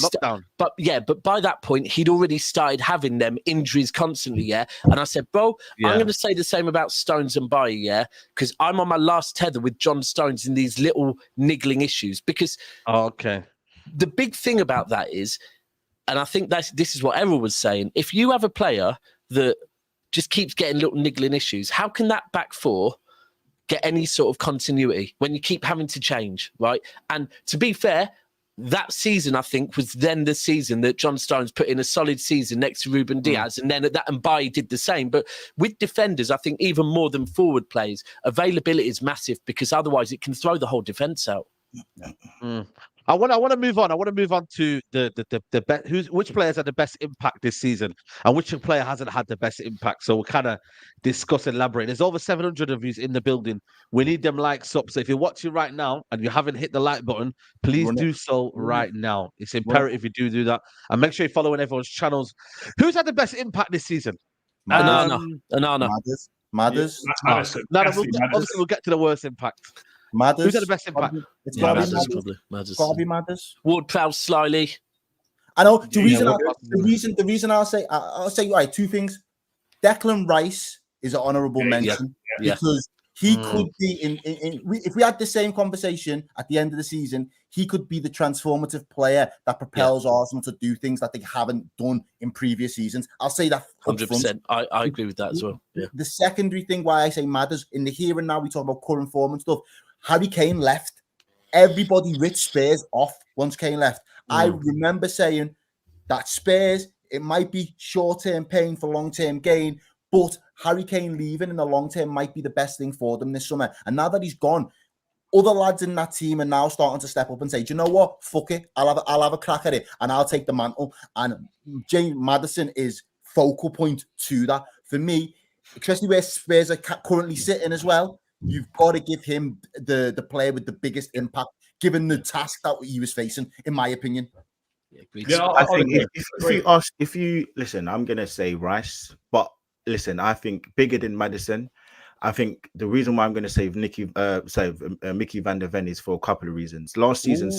But by that point, he'd already started having them injuries constantly, yeah. And I said, bro, I'm going to say the same about Stones and Bailly, yeah, because I'm on my last tether with John Stones in these little niggling issues. Because the big thing about that is, and I think this is what Errol was saying, if you have a player that just keeps getting little niggling issues, how can that back four get any sort of continuity when you keep having to change, right? And to be fair, that season, I think, was then the season that John Stones put in a solid season next to Ruben Diaz, and then and Bailly did the same. But with defenders, I think even more than forward players, availability is massive, because otherwise it can throw the whole defence out. I want to move on. I want to move on to the best. Which players had the best impact this season, and which player hasn't had the best impact. So we'll kind of discuss and elaborate. There's over 700 of you in the building. We need them likes up. So if you're watching right now and you haven't hit the like button, please do so right now. It's imperative you do that, and make sure you're following everyone's channels. Who's had the best impact this season? Anana. Madders. Obviously, we'll get to the worst impact. Madders. Who's had the best impact? It's got to be Madders. Ward-Prowse, slyly. I know. The reason I'll say right, two things. Declan Rice is an honourable mention because he could be if we had the same conversation at the end of the season, he could be the transformative player that propels Arsenal to do things that they haven't done in previous seasons. I'll say that 100%. I agree with that as well. Yeah. The secondary thing why I say Madders, in the here and now, we talk about current form and stuff. Harry Kane left. Everybody ripped Spurs off once Kane left. I remember saying that Spurs, it might be short-term pain for long-term gain, but Harry Kane leaving in the long term might be the best thing for them this summer. And now that he's gone, other lads in that team are now starting to step up and say, do you know what? Fuck it. I'll have a crack at it and I'll take the mantle. And James Maddison is focal point to that. For me, especially where Spurs are currently sitting as well, you've got to give him the player with the biggest impact, given the task that he was facing, in my opinion. I think if you listen, I'm gonna say Rice, but listen, I think bigger than Maddison. I think the reason why I'm going to save Mickey van der Ven is for a couple of reasons. Last season,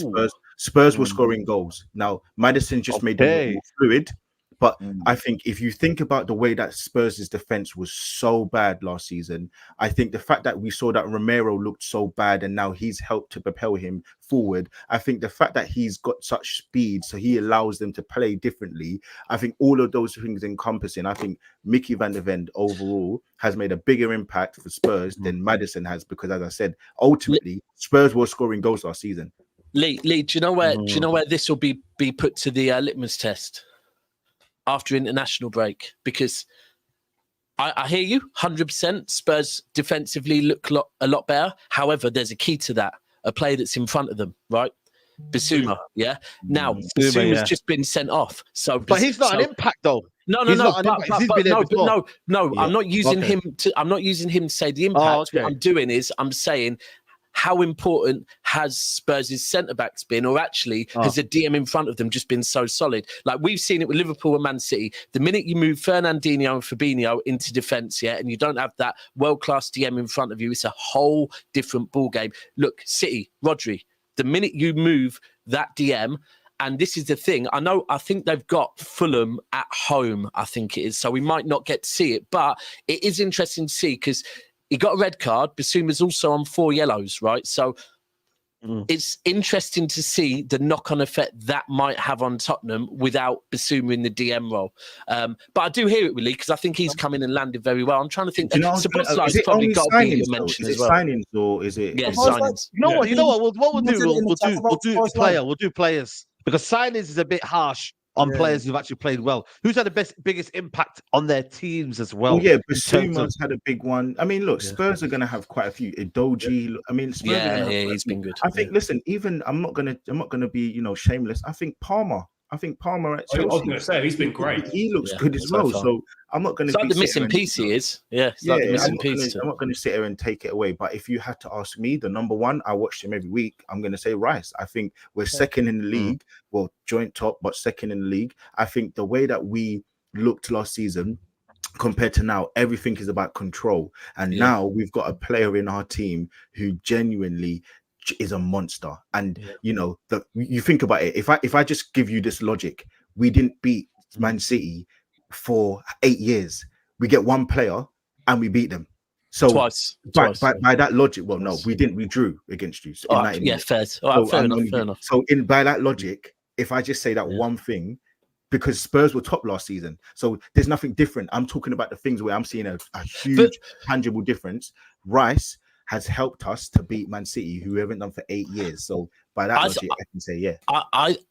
Spurs were scoring goals. Now Maddison just made them more fluid. But I think if you think about the way that Spurs' defense was so bad last season, I think the fact that we saw that Romero looked so bad and now he's helped to propel him forward. I think the fact that he's got such speed, so he allows them to play differently. I think all of those things encompassing, I think Mickey van der Ven overall has made a bigger impact for Spurs than Maddison has, because as I said, ultimately Spurs were scoring goals last season. Lee, do you know where this will be put to the litmus test? After international break, because I hear you 100%. Spurs defensively look a lot better. However, there's a key to that: a player that's in front of them, right? Bissouma, yeah. Now Bissouma's just been sent off, but he's not an impact though. No. I'm not using him to. I'm not using him to say the impact. What I'm doing is I'm saying, how important has Spurs' centre-backs been, or actually has the DM in front of them just been so solid? Like we've seen it with Liverpool and Man City. The minute you move Fernandinho and Fabinho into defence, and you don't have that world-class DM in front of you, it's a whole different ballgame. Look, City, Rodri, the minute you move that DM, and this is the thing, I think they've got Fulham at home, I think it is, so we might not get to see it, but it is interesting to see because he got a red card. Bissouma's also on 4 yellows, right? So it's interesting to see the knock-on effect that might have on Tottenham without Bissouma in the DM role. But I do hear it with Lee because I think he's come in and landed very well. I'm trying to think. Is it probably got to be a mention as well. Signings or is it? Yeah, signings. You know what? What we'll do players, because signings is a bit harsh on players who've actually played well. Who's had the biggest impact on their teams as well? Bissouma's had a big one. I mean, look, Spurs are going to have quite a few. Idoji. I mean, Spurs he's been good. I think. Listen, even I'm not going to be shameless. I think Palmer at Chelsea. I was going to say he's been great. He looks good as well. So I'm not going to. It's like the missing piece he is. It's like the missing piece. I'm not going to sit here and take it away. But if you had to ask me, the number one, I watched him every week. I'm going to say Rice. I think we're second in the league. Well, joint top, but second in the league. I think the way that we looked last season, compared to now, everything is about control. And now we've got a player in our team who genuinely is a monster. And you know, you think about it. If I just give you this logic, we didn't beat Man City for 8 years. We get one player and we beat them. So twice. By that logic, well, no, we didn't. We drew against you. So in 90 minutes. Fair. All right, fair enough. So by that logic, if I just say that one thing, because Spurs were top last season, so there's nothing different. I'm talking about the things where I'm seeing a huge tangible difference. Rice has helped us to beat Man City, who we haven't done for 8 years. So by that logic, I can say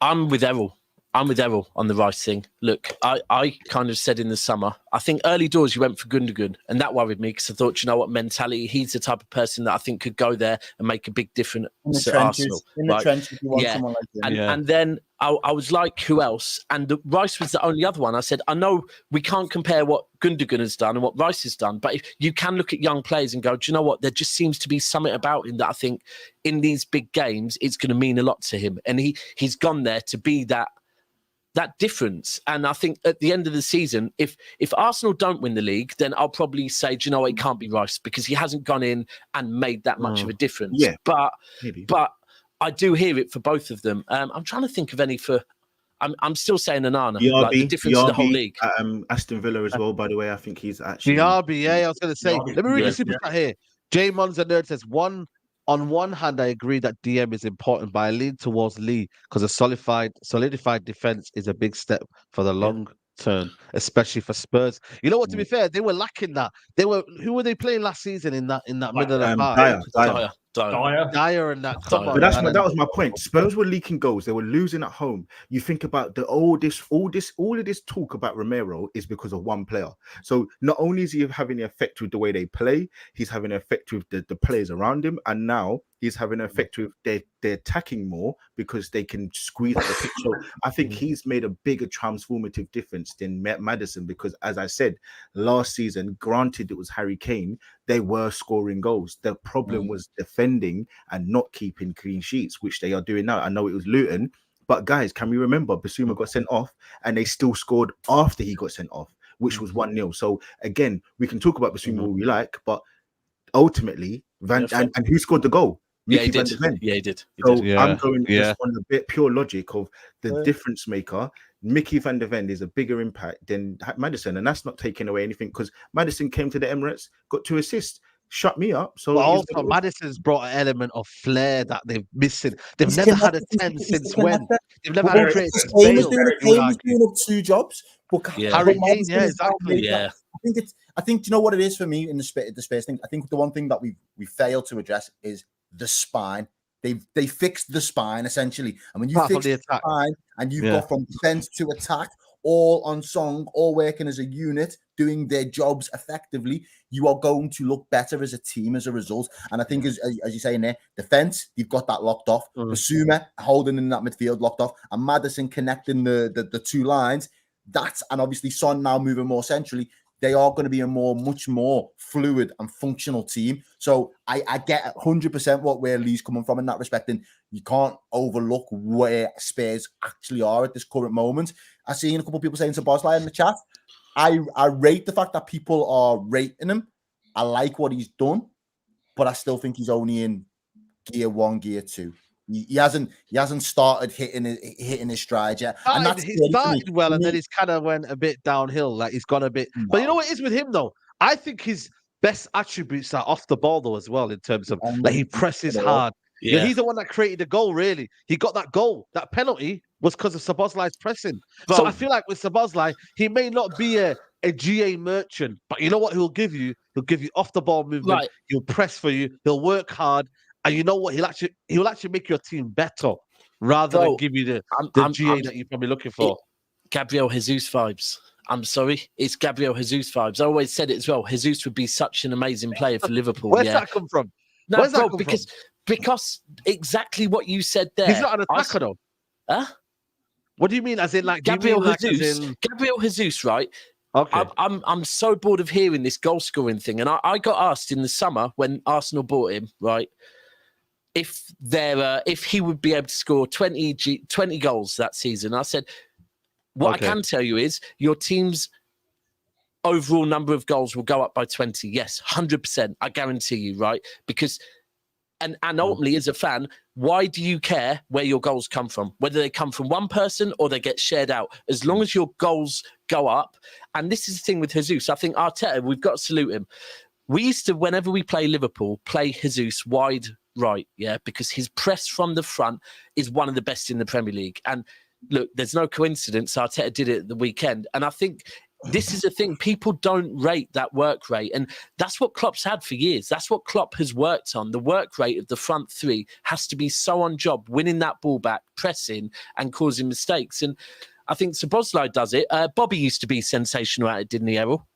I'm with Errol. I'm with Errol on the Rice thing. Look, I kind of said in the summer, I think early doors you went for Gundogan, and that worried me because I thought, you know what, mentality, he's the type of person that I think could go there and make a big difference at Arsenal. In the trenches, you want someone like him. And then I was like, who else? And Rice was the only other one. I said, I know we can't compare what Gundogan has done and what Rice has done, but if you can look at young players and go, do you know what? There just seems to be something about him that I think in these big games, it's going to mean a lot to him. And he's gone there to be that difference. And I think at the end of the season, if Arsenal don't win the league, then I'll probably say, do you know what, it can't be Rice because he hasn't gone in and made that much of a difference. Yeah, but I do hear it for both of them. I'm trying to think of any for. I'm still saying Onana. Like the difference in the whole league. Aston Villa as well. By the way, I think he's actually DRB. I was going to say. Let me read the super chat here. J Monza Nerd says On one hand, I agree that DM is important, but I lean towards Lee because a solidified defense is a big step for the long term, especially for Spurs. You know what? To be fair, they were lacking that. Who were they playing last season in that middle of the Dyer and that. But that was my point. Spurs were leaking goals. They were losing at home. You think about all of this talk about Romero is because of one player. So not only is he having an effect with the way they play, he's having an effect with the players around him, and now he's having an effect with they're attacking more because they can squeeze out the pitch. So I think he's made a bigger transformative difference than Maddison because, as I said, last season, granted it was Harry Kane, they were scoring goals. The problem was defending and not keeping clean sheets, which they are doing now. I know it was Luton, but guys, can we remember Basuma got sent off and they still scored after he got sent off, which was 1-0. So again, we can talk about Basuma all we like, but ultimately, and who scored the goal? He did. He did. I'm going just on the bit pure logic of the difference maker. Mickey van der Ven is a bigger impact than Maddison, and that's not taking away anything because Maddison came to the Emirates, got 2 assists, shut me up. So also, Maddison's brought an element of flair that they've missing. They've never had a 10 since when? They've never had a creative Kane was doing up 2 jobs. But Harry Kane, exactly. I think, do you know what it is for me in the space thing? I think the one thing that we failed to address is the spine. They fixed the spine essentially, and when you fix the spine and you've got from defense to attack all on song, all working as a unit, doing their jobs effectively, you are going to look better as a team as a result. And I think, as you say in there, defense, you've got that locked off. Basuma holding in that midfield locked off, and Maddison connecting the 2 lines. And obviously Son now moving more centrally. They are going to be a much more fluid and functional team. So I get 100% where Lee's coming from in that respect. And you can't overlook where Spurs actually are at this current moment. I've seen a couple of people saying to Bosley in the chat, I rate the fact that people are rating him. I like what he's done, but I still think he's only in gear 1, gear 2. He hasn't started hitting his stride yet. And that's he started well, and then he's kind of went a bit downhill. Like he's gone a bit. No. But you know what it is with him though? I think his best attributes are off the ball though as well, in terms of like he presses hard. Yeah, he's the one that created the goal. Really, he got that goal. That penalty was because of Szoboszlai's pressing. So I feel like with Szoboszlai, he may not be a GA merchant, but you know what he'll give you? He'll give you off the ball movement. Right. He'll press for you. He'll work hard. And you know what? He'll actually make your team better rather than give you the GA that you're probably looking for. Gabriel Jesus vibes. I'm sorry, it's Gabriel Jesus vibes. I always said it as well. Jesus would be such an amazing player for Liverpool. Where's that come from? No, Where's that come because exactly what you said there. He's not an attacker though. Huh? What do you mean? As in, like Gabriel Jesus? Gabriel Jesus, right? Okay. I'm so bored of hearing this goal scoring thing. And I got asked in the summer when Arsenal bought him, right? If he would be able to score 20 goals that season. I said, what I can tell you is your team's overall number of goals will go up by 20. Yes, 100%. I guarantee you, right? Because, and ultimately, as a fan, why do you care where your goals come from? Whether they come from one person or they get shared out, as long as your goals go up. And this is the thing with Jesus. I think Arteta, we've got to salute him. We used to, whenever we play Liverpool, play Jesus wide right, yeah, because his press from the front is one of the best in the Premier League. And look, there's no coincidence Arteta did it at the weekend. And I think this is a thing. People don't rate that work rate. And that's what Klopp's had for years. That's what Klopp has worked on. The work rate of the front three has to be so on job, winning that ball back, pressing and causing mistakes. And I think Szoboszlai does it. Bobby used to be sensational at it, didn't he, Errol?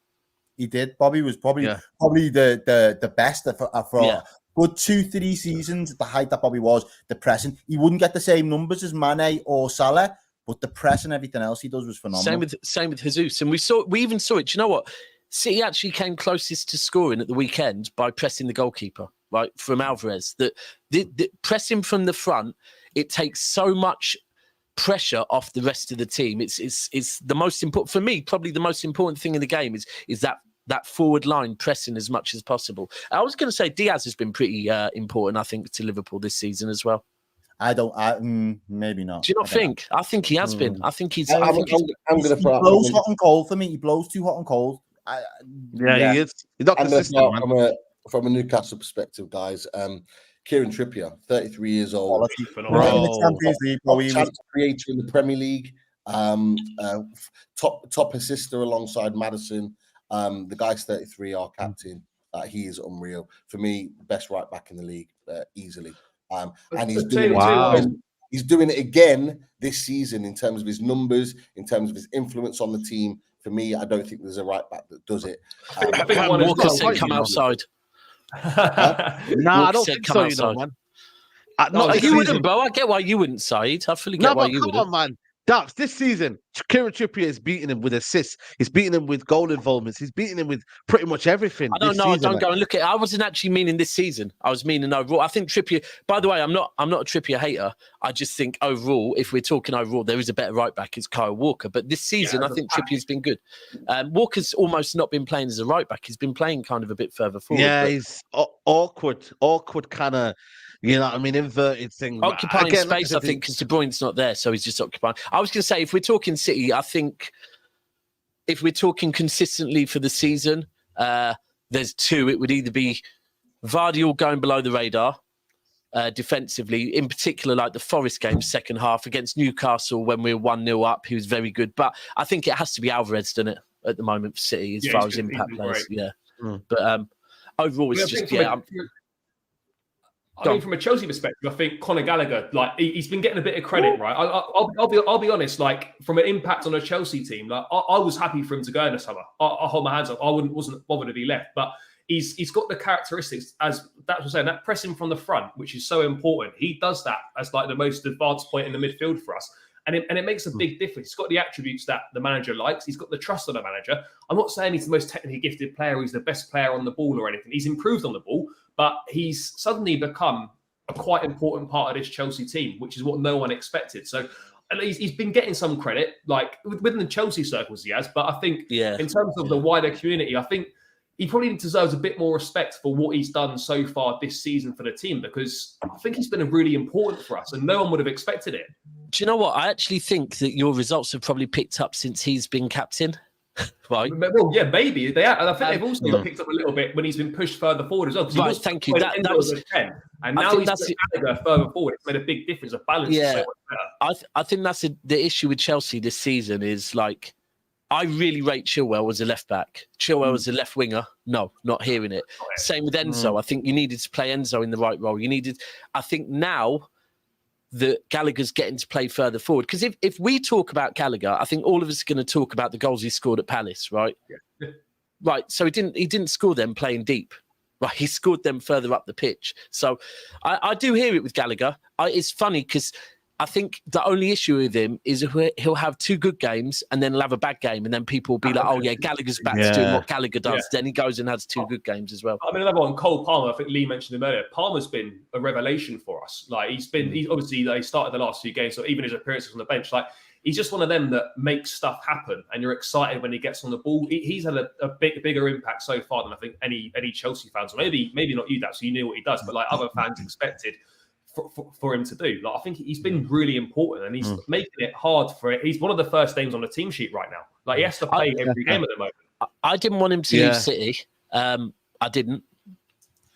He did. Bobby was probably the best for good 2-3 seasons at the height that Bobby was. The pressing, he wouldn't get the same numbers as Mane or Salah, but the press and everything else he does was phenomenal. Same with Jesus, and we even saw it. Do you know what? City actually came closest to scoring at the weekend by pressing the goalkeeper, right, from Alvarez. The pressing from the front, it takes so much pressure off the rest of the team. It's the most important for me. Probably the most important thing in the game is that forward line pressing as much as possible. I was going to say Diaz has been pretty important, I think, to Liverpool this season as well. Maybe not. Do you not think? I think he has been. I think he's. I'm going to he blows hot and cold for me. He blows too hot and cold. He is. He's not consistent, man. From a Newcastle perspective, guys, Kieran Trippier, 33 years old. Chance creator in the Premier League. Top assister alongside Maddison. The guy's 33, our captain. He is unreal. For me, best right back in the league, easily. And he's doing it again this season in terms of his numbers, in terms of his influence on the team. For me, I don't think there's a right back that does it. I think Walker said come outside. I don't think so, you know, man. You wouldn't, Bo. I get why you wouldn't, Saeed. I fully get why you wouldn't. Come on, man. Daps, this season, Kieran Trippier is beating him with assists. He's beating him with goal involvements. He's beating him with pretty much everything. I don't know. I don't go and look at it. I wasn't actually meaning this season. I was meaning overall. I think Trippier, by the way, I'm not a Trippier hater. I just think overall, if we're talking overall, there is a better right back. It's Kyle Walker. But this season, I think Trippier's been good. Walker's almost not been playing as a right back. He's been playing kind of a bit further forward. Yeah, he's awkward kind of. You know what I mean? Inverted thing. Occupying space, I think, because De Bruyne's not there, so he's just occupying. I was going to say, if we're talking City, I think if we're talking consistently for the season, there's two. It would either be Vardy all going below the radar defensively, in particular, like the Forest game, second half against Newcastle when we were 1-0 up. He was very good. But I think it has to be Alvarez, doesn't it, at the moment for City, as far as impact players. Yeah. But overall, it's just, I mean, from a Chelsea perspective, I think Conor Gallagher, like he's been getting a bit of credit, right? I'll be honest, like from an impact on a Chelsea team, like I was happy for him to go in the summer. I hold my hands up. I wasn't bothered if he left, but he's got the characteristics, as that was saying, that pressing from the front, which is so important. He does that as like the most advanced point in the midfield for us. And it makes a big difference. He's got the attributes that the manager likes. He's got the trust of the manager. I'm not saying he's the most technically gifted player. He's the best player on the ball or anything. He's improved on the ball, but he's suddenly become a quite important part of this Chelsea team, which is what no one expected. So he's been getting some credit, like within the Chelsea circles he has. But I think in terms of the wider community, I think he probably deserves a bit more respect for what he's done so far this season for the team, because I think he's been really important for us and no one would have expected it. Do you know what? I actually think that your results have probably picked up since he's been captain. Right. Well, yeah, maybe they are. And I think they've also picked up a little bit when he's been pushed further forward as well. Right, thank you. That was 10, and now he's further forward. It's made a big difference. A balance. Yeah, I think that's the issue with Chelsea this season. Is like, I really rate Chilwell as a left back. Chilwell as a left winger. No, not hearing it. Same with Enzo. I think you needed to play Enzo in the right role. I think now that Gallagher's getting to play further forward. Because if we talk about Gallagher, I think all of us are going to talk about the goals he scored at Palace, right? Yeah. Right. So he didn't score them playing deep. Right. He scored them further up the pitch. So I do hear it with Gallagher. It's funny because I think the only issue with him is he'll have 2 good games and then he'll have a bad game, and then people will be like, "Oh yeah, Gallagher's back to doing what Gallagher does." Yeah. Then he goes and has 2 good games as well. I mean, another one, Cole Palmer. I think Lee mentioned him earlier. Palmer's been a revelation for us. Like he's obviously they started the last few games, so even his appearances on the bench, like he's just one of them that makes stuff happen, and you're excited when he gets on the ball. He's had a bigger impact so far than I think any Chelsea fans, or maybe not you, so you knew what he does, but like other fans expected for him to do. Like I think he's been really important, and he's making it hard for it. He's one of the first names on the team sheet right now. Like he has to play every game at the moment. I didn't want him to leave City. I didn't.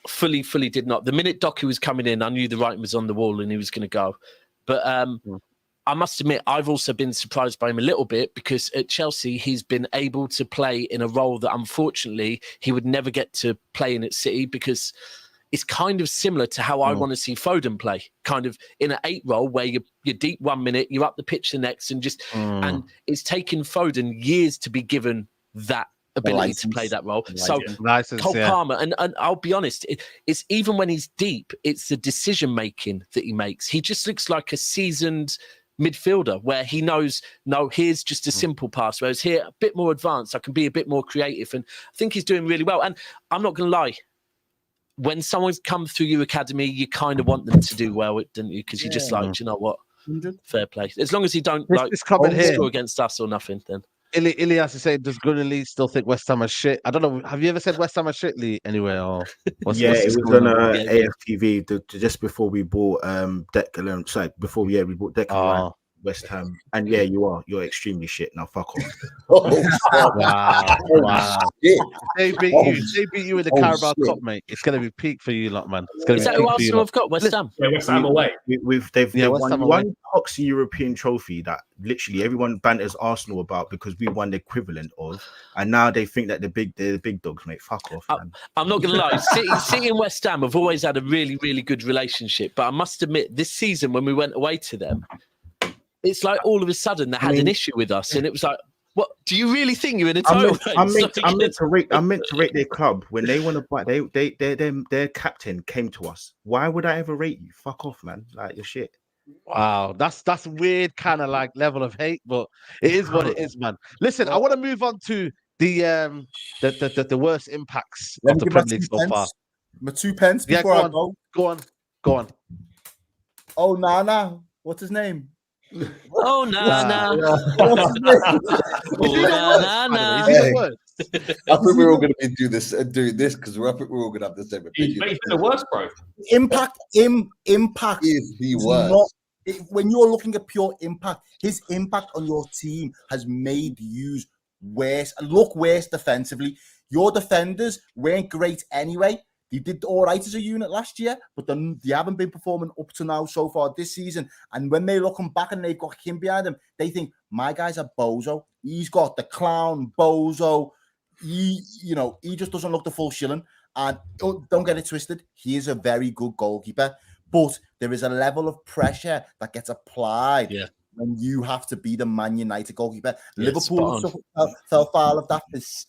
Fully did not. The minute Doku was coming in, I knew the writing was on the wall and he was going to go. But I must admit, I've also been surprised by him a little bit, because at Chelsea, he's been able to play in a role that unfortunately he would never get to play in at City, because it's kind of similar to how I want to see Foden play, kind of in an 8 role where you're deep 1 minute, you're up the pitch the next, and and it's taken Foden years to be given that ability to play that role. So Cole Palmer, and I'll be honest, it's even when he's deep, it's the decision making that he makes. He just looks like a seasoned midfielder where he knows, no, here's just a simple pass, whereas here a bit more advanced, I can be a bit more creative, and I think he's doing really well. And I'm not going to lie, when someone's come through your academy, you kind of want them to do well, don't you? Because you're just like, do you know what? Fair play. As long as he don't score against us or nothing, then. Ilias is saying, does Lee still think West Ham are shit? I don't know. Have you ever said West Ham are shit, Lee, anywhere? Or it was on AFTV just before we bought Declan. Sorry, before we bought Declan. West Ham, and you're extremely shit. Now fuck off. Wow. They beat you in the Carabao Cup, mate. It's gonna be peak for you lot, man. Is that who Arsenal have got? West Ham. Yeah, West Ham away. They've won one Oxy European trophy that literally everyone banters Arsenal about, because we won the equivalent of, and now they think that they're the big dogs, mate. Fuck off, man. I'm not gonna lie. City and West Ham have always had a really, really good relationship, but I must admit, this season when we went away to them, it's like all of a sudden they had an issue with us, and it was like, what? Do you really think you're in a title race? I'm meant to rate their club when they want to buy. Their captain came to us. Why would I ever rate you? Fuck off, man! Like, you're shit. Wow, that's weird, kind of like level of hate, but it is what it is, man. Listen, I want to move on to the worst impacts of the Premier League so far. My 2 pence before I go. Go on. Oh, Nana, what's his name? Oh, Nana. I think we're all going to be doing this because I think we're all going to have the same opinion. He's been the worst, bro. Impact is the worst. When you're looking at pure impact, his impact on your team has made you look worse defensively. Your defenders weren't great anyway. They did all right as a unit last year, but then they haven't been performing up to now so far this season. And when they're looking back and they've got him behind them, they think, my guy's a bozo. He's got the clown bozo. He just doesn't look the full shilling. And don't get it twisted, he is a very good goalkeeper. But there is a level of pressure that gets applied when you have to be the Man United goalkeeper. Liverpool fell foul of that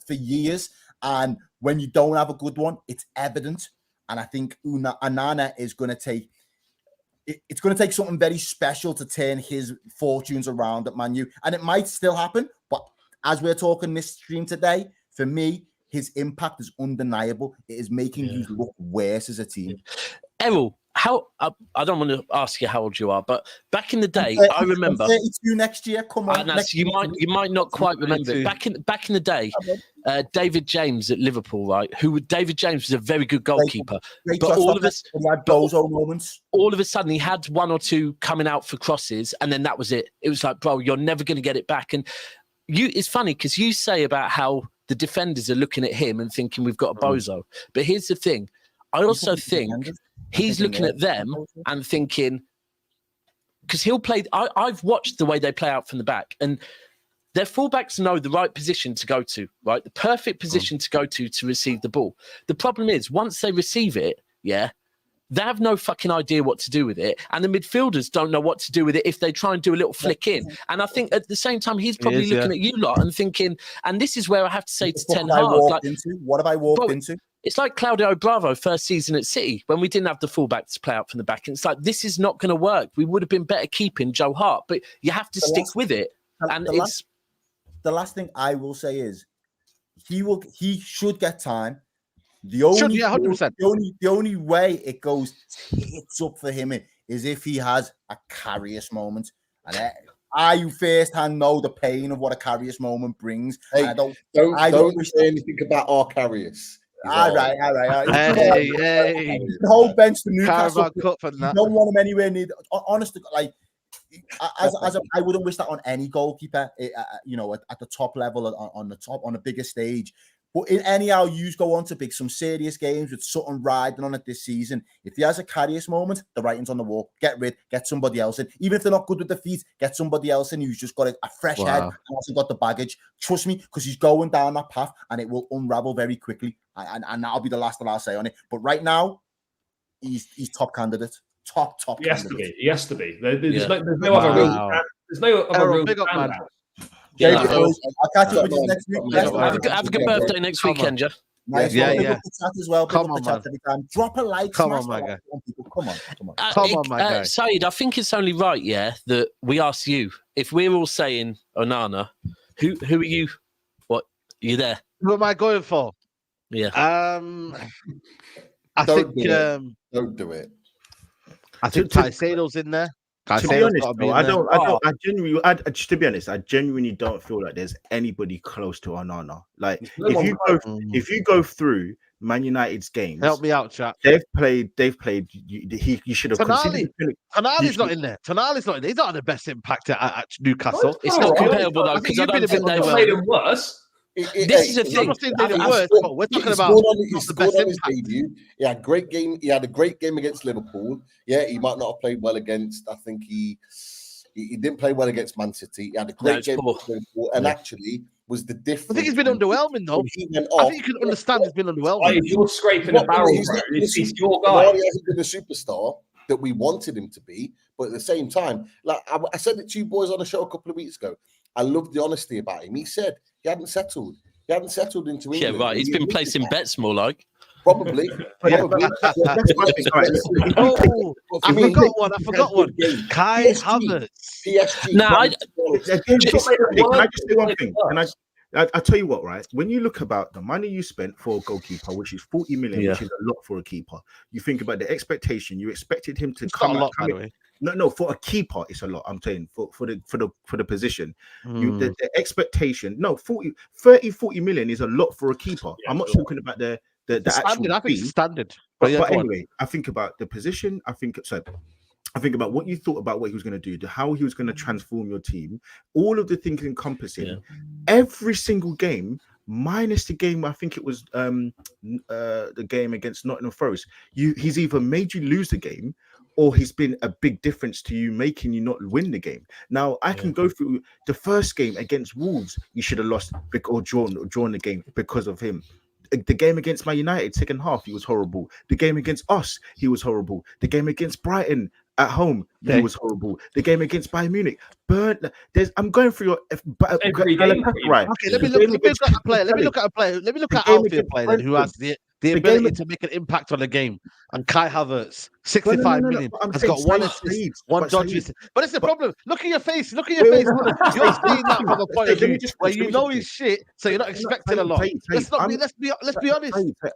for years. And when you don't have a good one, it's evident. And I think Onana is going to take... It's going to take something very special to turn his fortunes around at Man U. And it might still happen. But as we're talking this stream today, for me, his impact is undeniable. It is making you look worse as a team. Errol, I don't want to ask you how old you are, but back in the day, I remember 32 next year. Come on, you might not quite remember it. Back in the day, David James at Liverpool, right? David James was a very good goalkeeper, but all of a sudden he had 1 or 2 coming out for crosses, and then that was it. It was like, bro, you're never going to get it back. And it's funny because you say about how the defenders are looking at him and thinking we've got a bozo, but here's the thing. I also think he's looking at them and thinking, because he'll play. I've watched the way they play out from the back, and their fullbacks know the right position to go to, right? The perfect position to go to receive the ball. The problem is, once they receive it, they have no fucking idea what to do with it. And the midfielders don't know what to do with it if they try and do a little flick in. And I think at the same time, he's probably looking at you lot and thinking, and this is where I have to say to Ten Hag, what have I walked into? It's like Claudio Bravo first season at City when we didn't have the fullback to play out from the back. And it's like, this is not going to work. We would have been better keeping Joe Hart, but you have to stick with it. And the last thing I will say is he should get time. The only way it goes tits up for him is if he has a Karius moment. And I firsthand know the pain of what a Karius moment brings. Hey, I don't say anything about our Karius. All right. Hey. The whole bench for Newcastle. Don't want him anywhere near. Honestly, like I wouldn't wish that on any goalkeeper. At the top level, on a bigger stage. But in anyhow, you go on to some serious games with Sutton riding on it this season. If he has a Karius moment, the writing's on the wall. Get somebody else in. Even if they're not good with the feet, get somebody else in who's just got a fresh head and hasn't got the baggage. Trust me, because he's going down that path and it will unravel very quickly. And that'll be the last that I'll say on it. But right now, he's top candidate. Top candidate. He has to be. There's no other real. There's no other real. Big up, man. I'll catch up with you next week. Have a good birthday next weekend, Jeff. Nice. Yeah. Chat as well. Come on, man. Every time. Drop a like. Come on, my guy. Come on, my guy. Saeed, I think it's only right, that we ask you if we're all saying Onana. Who are you? What are you there? Who am I going for? Yeah. I think. Don't do it. I think Caicedo's in there. To be honest, to be honest, I genuinely don't feel like there's anybody close to Onana. Like if you go through Man United's games, help me out, chat. They've played. You should have considered. Tonali's not in there. Tonali's not in there. He's not had the best impact at Newcastle. It's not comparable though, because I don't think they made him worse. This is the thing. We're talking about the best debut. He had a great game. He had a great game against Liverpool. Yeah, he might not have played well against. I think he didn't play well against Man City. He had a great game against Liverpool, and actually was the difference. I think he's been underwhelming though. I think you can understand he's been underwhelming. If you're scraping a barrel, it's your guy. He hasn't been the superstar that we wanted him to be, but at the same time, like I said it to you boys on a show a couple of weeks ago. I loved the honesty about him. He said he hadn't settled. He hadn't settled into England. Yeah, right. He's been placing bets more like. Probably. I forgot one. Kai Havertz. PSG. No, can I just say one thing? I'll tell you what, right? When you look about the money you spent for a goalkeeper, which is 40 million, which is a lot for a keeper, you think about the expectation. You expected him to come out. By the way. No, for a keeper, it's a lot. I'm saying for the position, the expectation. No, 40 million is a lot for a keeper. I'm not talking about the actual. I think it's standard. But anyway, I think about the position. I think about what you thought about what he was going to do, how he was going to transform your team, all of the things encompassing every single game, minus the game. I think it was the game against Nottingham Forest. He's either made you lose the game, or he's been a big difference to you, making you not win the game. Now, I can go through the first game against Wolves. You should have lost or drawn the game because of him. The game against Man United, second half, he was horrible. The game against us, he was horrible. The game against Brighton at home, he was horrible. The game against Bayern Munich, I'm going through your right. Okay, let me look at a player. Let me look at outfield player then, who has the ability to make an impact on the game. And Kai Havertz, 65 million, has got one assist, one dodgy assist. But it's the problem. Look at your face. You're seeing that from a point of view where you know he's shit, so you're not expecting a lot. Let's be honest.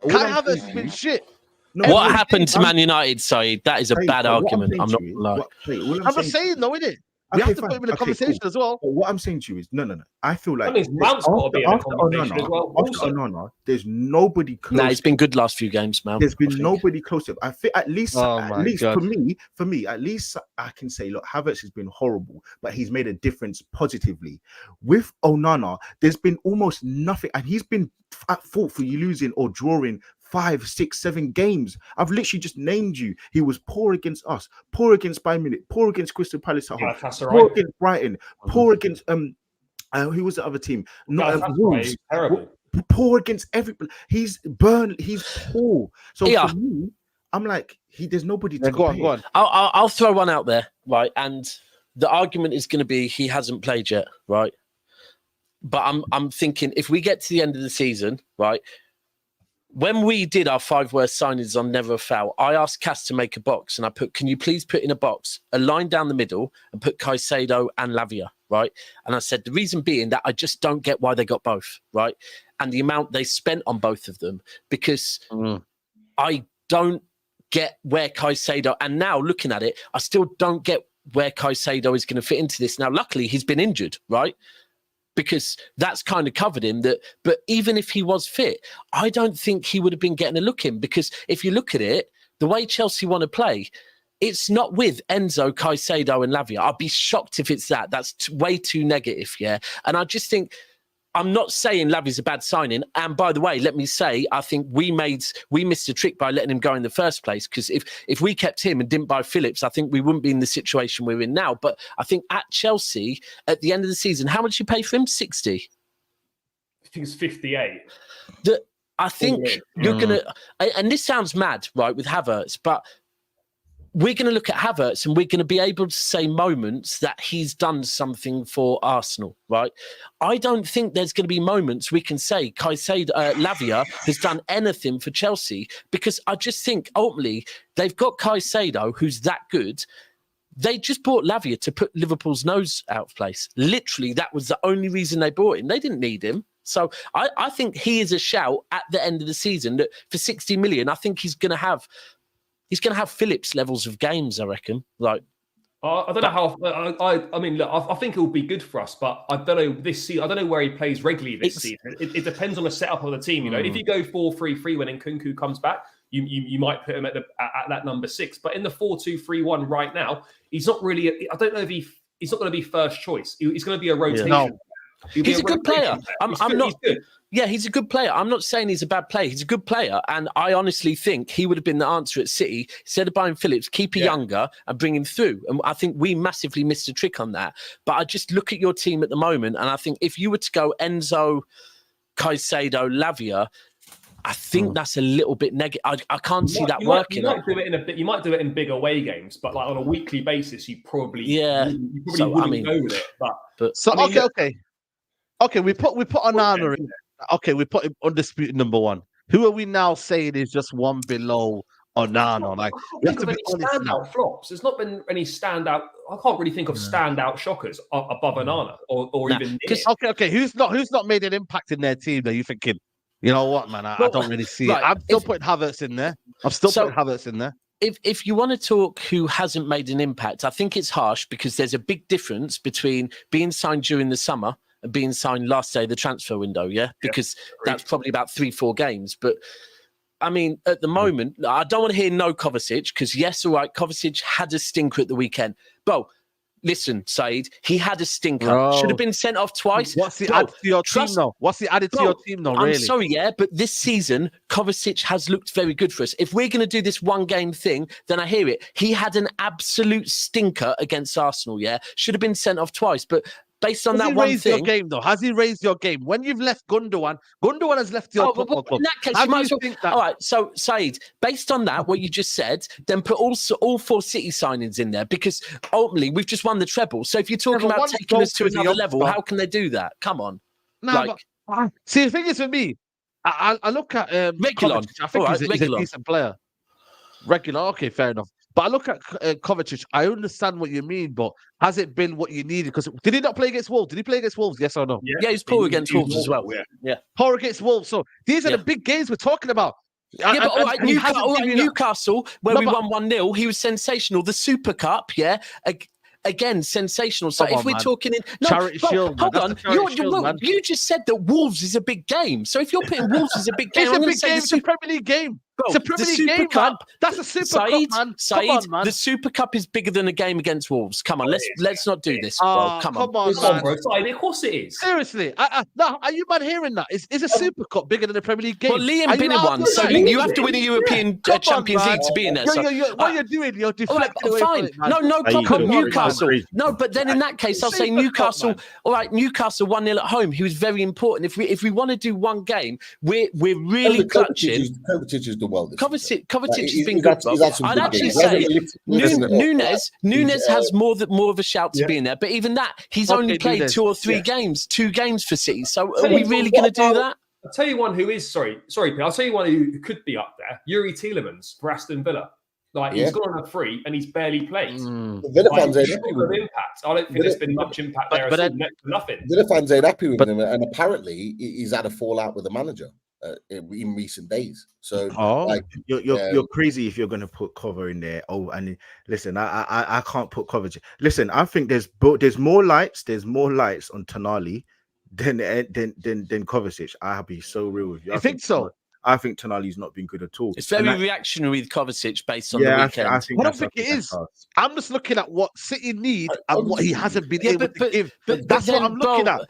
Kai Havertz has been shit. What happened to Man United, Saeed? That is a bad argument. I'm not lying. I'm not saying though, innit? We have to put him in a conversation as well. But what I'm saying to you is, no. I feel like Mount's got to be in a conversation as well. There's nobody close. Nah, he's been good last few games, Mount. There's been nobody close to him. I think at least for me, at least I can say, look, Havertz has been horrible, but he's made a difference positively. With Onana, there's been almost nothing, and he's been at fault for you losing or drawing 5, 6, 7 games. I've literally just named you. He was poor against us, poor against Bayern Munich, poor against Crystal Palace at home, poor against Brighton, poor against who was the other team? Wolves. Terrible. Poor against everybody. He's poor. So for me, I'm like, there's nobody to go on. I'll throw one out there, right? And the argument is going to be he hasn't played yet, right? But I'm thinking if we get to the end of the season, right, when we did our 5 worst signings on Never a Foul, I asked Cass to make a box, and I put, can you please put in a box a line down the middle and put Caicedo and Lavia, right? And I said, the reason being that I just don't get why they got both, right? And the amount they spent on both of them, because I don't get where Caicedo, and now looking at it, I still don't get where Caicedo is going to fit into this. Now, luckily, he's been injured, right? Because that's kind of covered him. But even if he was fit, I don't think he would have been getting a look in, because if you look at it, the way Chelsea want to play, it's not with Enzo, Caicedo and Lavia. I'd be shocked if it's that. That's way too negative, yeah? And I just think, I'm not saying Lavia's a bad signing. And by the way, let me say, I think we missed a trick by letting him go in the first place, because if we kept him and didn't buy Phillips, I think we wouldn't be in the situation we're in now. But I think at Chelsea, at the end of the season, how much you pay for him? 60? I think it's 58. I think you're going to, and this sounds mad, right, with Havertz, but we're going to look at Havertz and we're going to be able to say moments that he's done something for Arsenal, right? I don't think there's going to be moments we can say Lavia has done anything for Chelsea, because I just think ultimately they've got Caicedo, who's that good. They just bought Lavia to put Liverpool's nose out of place. Literally, that was the only reason they bought him. They didn't need him. So I think he is a shout at the end of the season that for 60 million, I think he's going to have Phillips levels of games, I reckon. Like, I don't know how. I mean, look, I think it will be good for us, but I don't know this season. I don't know where he plays regularly this season. It depends on the setup of the team. You know, if you go 4-3-3 when Nkunku comes back, you might put him at that number 6. But in the 4-2-3-1 right now, he's not really. I don't know if he's not going to be first choice. He's going to be a rotation. Yeah, no. He's a good player. Yeah, he's a good player. I'm not saying he's a bad player. He's a good player. And I honestly think he would have been the answer at City. Instead of buying Phillips, keep younger and bring him through. And I think we massively missed a trick on that. But I just look at your team at the moment, and I think if you were to go Enzo, Caicedo, Lavia, I think that's a little bit negative. I can't see that working. You might do it in big away games, but like on a weekly basis, you probably wouldn't go with it. But so okay, we put Onana in. Okay, we put him undisputed number 1. Who are we now saying is just one below Onana? Like, we have to be standout flops. There's not been any standout. I can't really think of standout shockers above Onana or even near. Okay. Who's not made an impact in their team? Are you thinking, you know what, man? I don't really see it. I'm still putting Havertz in there. If you want to talk who hasn't made an impact, I think it's harsh, because there's a big difference between being signed during the summer and being signed last day of the transfer window, because that's probably about 3-4 games. But I mean, at the moment, I don't want to hear no Kovacic, because yes, all right, Kovacic had a stinker at the weekend. Bro, listen, Said, he had a stinker. Bro. Should have been sent off twice. What's he added to your team though? Really? I'm sorry, but this season, Kovacic has looked very good for us. If we're going to do this one game thing, then I hear it. He had an absolute stinker against Arsenal, should have been sent off twice. But based on that one thing, your game though? Has he raised your game? When you've left Gundogan has left your football club. In that case, you might as well. All right, so Said, based on that, what you just said, then put all 4 City signings in there, because ultimately we've just won the treble. So if you're talking about taking us to another level, how can they do that? Come on. See, the thing is for me, I look at Reguilon. I think he's a decent player. Reguilon, okay, fair enough. But I look at Kovacic, I understand what you mean, but has it been what you needed? Because did he not play against Wolves? Did he play against Wolves? Yes or no? Yeah, he's poor against Wolves as well. Yeah. Poor against Wolves. So these are the big games we're talking about. Newcastle, where we won 1-0, he was sensational. The Super Cup, again, sensational. So if we're talking in Charity Shield, hold on, you just said that Wolves is a big game. So if you're putting Wolves as a big game, it's a Premier League game. Bro, it's a Premier League game, man. That's a Super Cup, man. Come on, the Super Cup is bigger than a game against Wolves. Come on, let's not do this, bro. Come on, bro. Of course it is. Seriously, no, are you man hearing that? Is a Super Cup bigger than a Premier League game? Well, Liam been in one, so you have to win a European Champions League to be in there. What you're doing, you're deflecting away from it, man. No problem. Newcastle. No, but then in that case, I'll say Newcastle. All right, Newcastle 1-0 at home. He was very important. If we want to do one game, we're really clutching. Kovacic is the world. Kovacic has been good. I'd actually say Nunes has more of a shout to be in there. But even that, he's only played 2 or 3 games, 2 games for City. So are we really going to do that? I'll tell you one who is sorry, Pete. I'll tell you one who could be up there. Yuri Tielemans for Aston Villa. Like he's gone on a free and he's barely played. The Villa fans ain't happy with him. Impact. I don't think there's been much impact there at all. Next to nothing. Villa fans ain't happy with him, and apparently he's had a fallout with the manager in recent days. So you're crazy if you're going to put cover in there. Oh, and listen, I can't put coverage. Listen, I think there's more lights. There's more lights on Tonali than Kovacic. I'll be so real with you. I think so. I think Tonali's not been good at all. It's very reactionary with Kovacic based on the weekend. I don't think it is. I'm just looking at what City need and what he hasn't been able to give. That's what I'm looking at.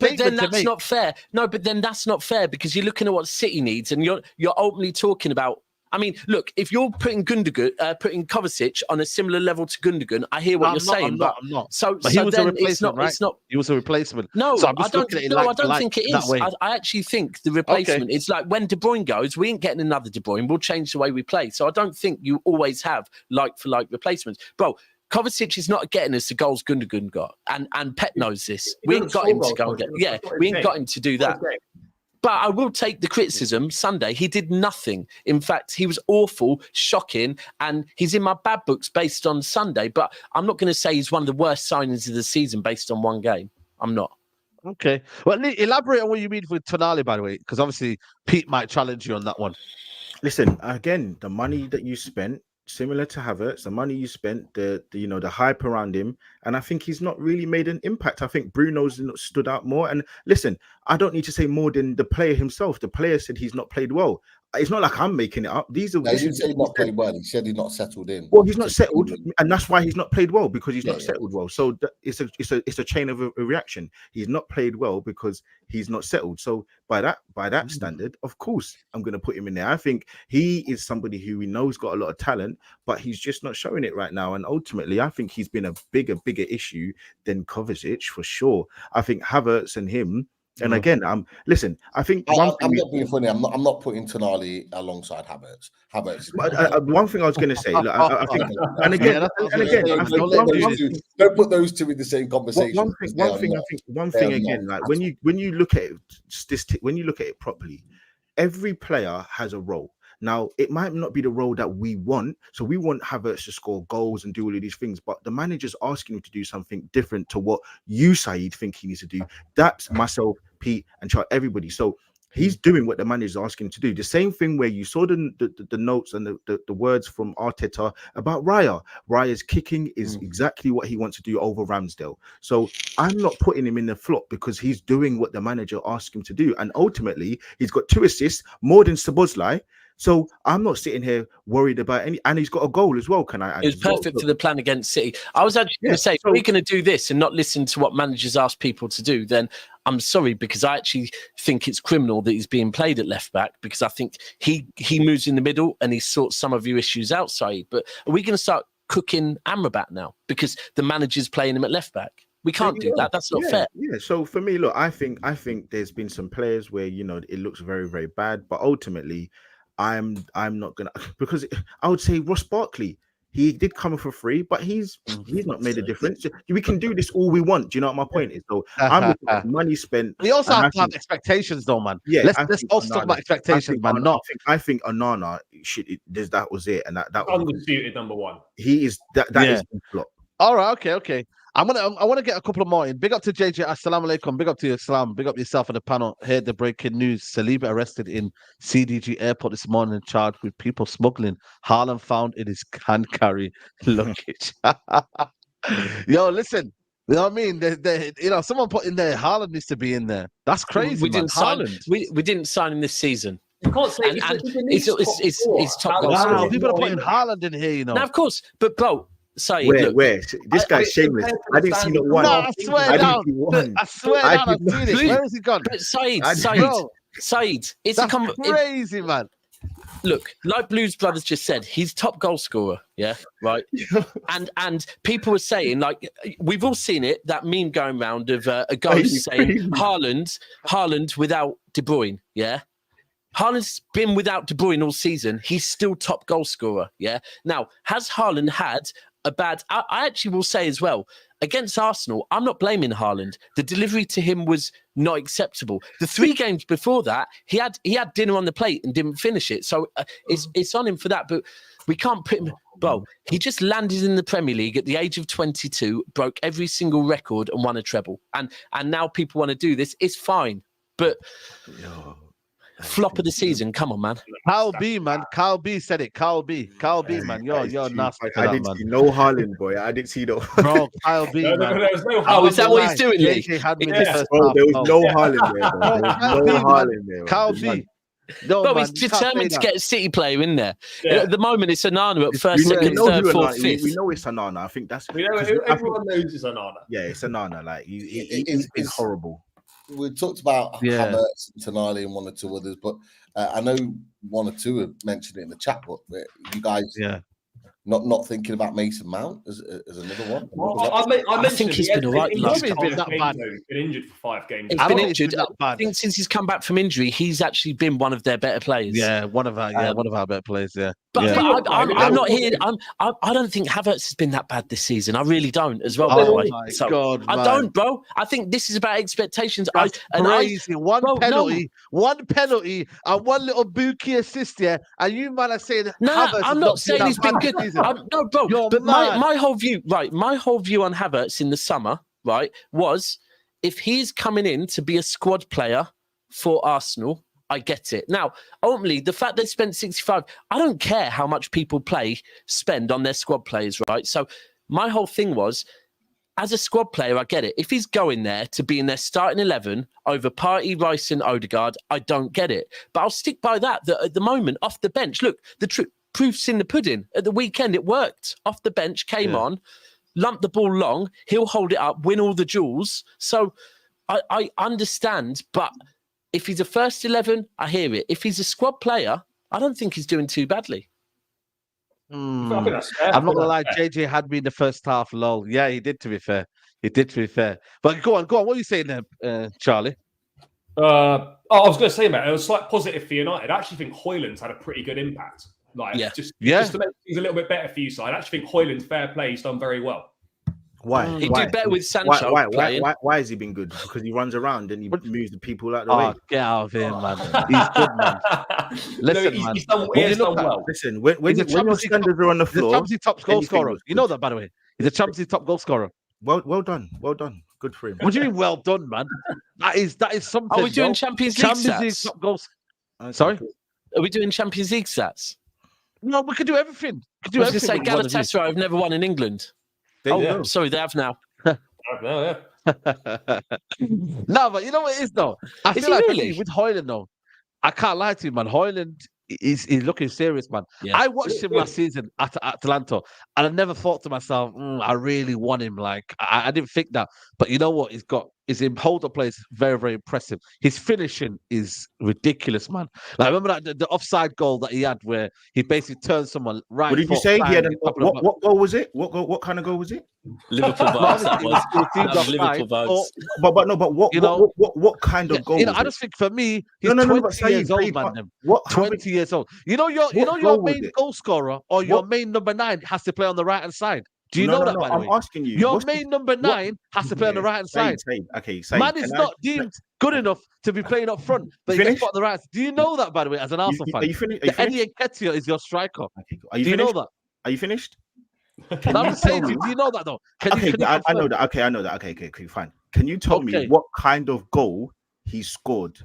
But then that's not fair. No, but then that's not fair because you're looking at what City needs and you're openly talking about. I mean, look, if you're putting putting Kovacic on a similar level to Gundogan, I hear what you're saying. I'm not. But he was a replacement, right? He was a replacement. No, so I don't think it is. I actually think the replacement is like when De Bruyne goes, we ain't getting another De Bruyne. We'll change the way we play. So I don't think you always have like for like replacements. Bro, Kovacic is not getting us the goals Gundogan got. And Pep knows this. We ain't got him to go and get. We ain't got him to do that. But I will take the criticism. Sunday, he did nothing. In fact, he was awful, shocking, and he's in my bad books based on Sunday. But I'm not going to say he's one of the worst signings of the season based on one game. I'm not. Okay. Well, elaborate on what you mean with Tonali, by the way, because obviously Pete might challenge you on that one. Listen, again, the money that you spent, similar to Havertz, the money you spent, the hype around him, and I think he's not really made an impact. I think Bruno's stood out more. And listen, I don't need to say more than the player himself. The player said he's not played well. It's not like I'm making it up. He didn't say he's not played well. He said he's not settled in. Well, he's not settled, and that's why he's not played well because he's not settled well. So it's a chain of a reaction. He's not played well because he's not settled. So by that standard, of course, I'm going to put him in there. I think he is somebody who we know has got a lot of talent, but he's just not showing it right now. And ultimately, I think he's been a bigger issue than Kovacic for sure. I think Havertz and him. And again, listen. I think I'm not being funny. I'm not putting Tonali alongside Havertz. One thing I was going to say, look, I think, and again, don't put those two in the same conversation. One thing again, like when you look at it, when you look at it properly, every player has a role. Now, it might not be the role that we want. So we want Havertz to score goals and do all of these things, but the manager's asking him to do something different to what you, Saeed, think he needs to do. That's myself, Pete, and Charles, everybody. So he's doing what the manager's asking him to do. The same thing where you saw the notes and the words from Arteta about Raya. Raya's kicking is exactly what he wants to do over Ramsdale. So I'm not putting him in the flop because he's doing what the manager asked him to do. And ultimately, he's got 2 assists, more than Szoboszlai. So I'm not sitting here worried about any, and he's got a goal as well. Can I? It was perfect for the plan against City. I was actually going to say, if we're going to do this and not listen to what managers ask people to do, then I'm sorry, because I actually think it's criminal that he's being played at left back because I think he moves in the middle and he sorts some of your issues outside. But are we going to start cooking Amrabat now because the manager's playing him at left back? We can't do that. That's not fair. Yeah. So for me, look, I think there's been some players where it looks very, very bad, but ultimately, I'm not gonna, because I would say Ross Barkley, he did come for free, but he's not made a difference. We can do this all we want. Do you know what my point is? So I'm looking at money spent. We also have to have expectations, though, man. Yeah, let's also talk about expectations, man. I think Onana that was it, and that was undisputed number one. He is that is the flop. All right, okay. I want to get a couple of more in. Big up to JJ. Assalamu alaikum. Big up to you, Islam. Big up yourself and the panel. Heard the breaking news. Saliba arrested in CDG airport this morning and charged with people smuggling. Haaland found in his can carry luggage. Yo, listen. You know what I mean? Someone put in there. Haaland needs to be in there. That's crazy. We didn't sign him this season. You can't say it's top goal scorer. Wow, people are putting Haaland in here. Now, of course, but bro. Where? This guy's shameless. I didn't see not one. No, I swear down. I've seen it. Where has he gone? But Saeed, it's crazy, man. Look, like Blues Brothers just said, he's top goal scorer. Yeah, right. and people were saying, like, we've all seen it, that meme going around of a ghost saying Haaland without De Bruyne. Yeah. Haaland's been without De Bruyne all season. He's still top goal scorer. Yeah. Now, has Haaland had a bad. I actually will say as well, against Arsenal, I'm not blaming Haaland. The delivery to him was not acceptable. The 3 games before that, he had dinner on the plate and didn't finish it. So it's on him for that. But we can't put him. Bro, he just landed in the Premier League at the age of 22, broke every single record and won a treble. And now people want to do this. It's fine. But flop of the season, come on, man. Carl B, man. Carl B said it. Carl B, man. You're nasty. I didn't see no Haaland, boy. I didn't see no. Bro, Carl B, man. There was no Oh, is that what he's doing, Lee? JJ had me Yeah. the first Bro, half. there was no Haaland there. Bro. There was no Haaland there. Carl Bro. B. No, Bro, man, he's you can't say determined to that. get a City player in there. Yeah. At the moment, it's Onana at first, We second, know third, who fourth, Onana- fifth. we know it's Onana. I think that's. We know, 'cause I everyone think- knows it's Onana. Yeah, it's Onana. Like he's It's- horrible. We talked about Yeah. Havertz and Tonali and 1 or 2 others, but I know 1 or 2 have mentioned it in the chat. But you guys, not thinking about Mason Mount as another one. Well, I think he's been all right the last couple couple of of games. He's been injured for 5 games. He's I been don't think injured. it's been that bad. I think since he's come back from injury, he's actually been one of their better players. Yeah, one of our better players. Yeah, But, yeah. but I'm not here. I don't think Havertz has been that bad this season. I really don't, as well. By the Oh way, my so God, I man. don't, bro. I think this is about expectations. That's crazy. One Bro, penalty, and 1 little Buki assist, yeah. And you man are saying, No, Havertz I'm has not saying that he's been bad good. this season. No, bro. You're But mad. my whole view, my whole view on Havertz in the summer, right, was if he's coming in to be a squad player for Arsenal, I get it. Now, ultimately, the fact they spent 65, I don't care how much people spend on their squad players, right? So my whole thing was, as a squad player, I get it. If he's going there to be in their starting 11 over Partey, Rice and Odegaard, I don't get it. But I'll stick by that at the moment, off the bench, look, the proof's in the pudding. At the weekend, it worked. Off the bench, came on, lumped the ball long, he'll hold it up, win all the duels. So I understand, but if he's a first 11, I hear it. If he's a squad player, I don't think he's doing too badly. I think that's fair. I'm not gonna lie, JJ had me in the first half, lol. Yeah, he did, to be fair. But go on. What are you saying there, Charlie? I was going to say, mate, it was a slight positive for United. I actually think Højlund's had a pretty good impact. Just to make things a little bit better for you, so I actually think Højlund's fair play. He's done very well. Why? He'd do better with Sancho playing. Why has he been good? Because he runs around and he moves the people out the way. Get out of here, man. He's good, man. Listen, man. He's done well. Listen, when your standards are on the floor, he's a Champions League top goal anything scorer. looks You good. know that, by the way. He's a Champions League top goal scorer. Well done. Good for him. What do you mean, well done, man? That is something. Are we doing bro. Champions League Champions League stats? top goals? Okay, Sorry? cool. Are we doing Champions League stats? No, we could do everything. I was going to say Galatasaray have never won in England. There Sorry, they have now. Yeah. No, but you know what it is, though? I Is feel like he really? with Højlund, though, I can't lie to you, man. Højlund he's looking serious, man. Yeah. I watched him last season at Atalanta, and I never thought to myself, I really want him. Like, I didn't think that. But you know what? His hold-up play is very, very impressive. His finishing is ridiculous, man. Like, remember that the offside goal that he had where he basically turned someone right. What did you foot say? bang, He had what goal was it? What kind of goal was it? Liverpool vibes. That was Liverpool vibes. But what kind of goal? I just think for me, he's No, 20 years old, man. 20 years old. You know your main goal scorer or your main number 9 has to play on the right hand side. Do you know that? By the way, I'm asking you. Your main number 9 has to play on the right hand side. Man is not deemed good enough to be playing up front, but he gets put on the right. Do you know that, by the way, as an Arsenal fan? Are you finished? Eddie Nketiah is your striker. Do you know that? Are you finished? No, I'm saying to you, do you know that though? I know that. Okay, I know that. Okay, fine. Can you tell me what kind of goal he scored?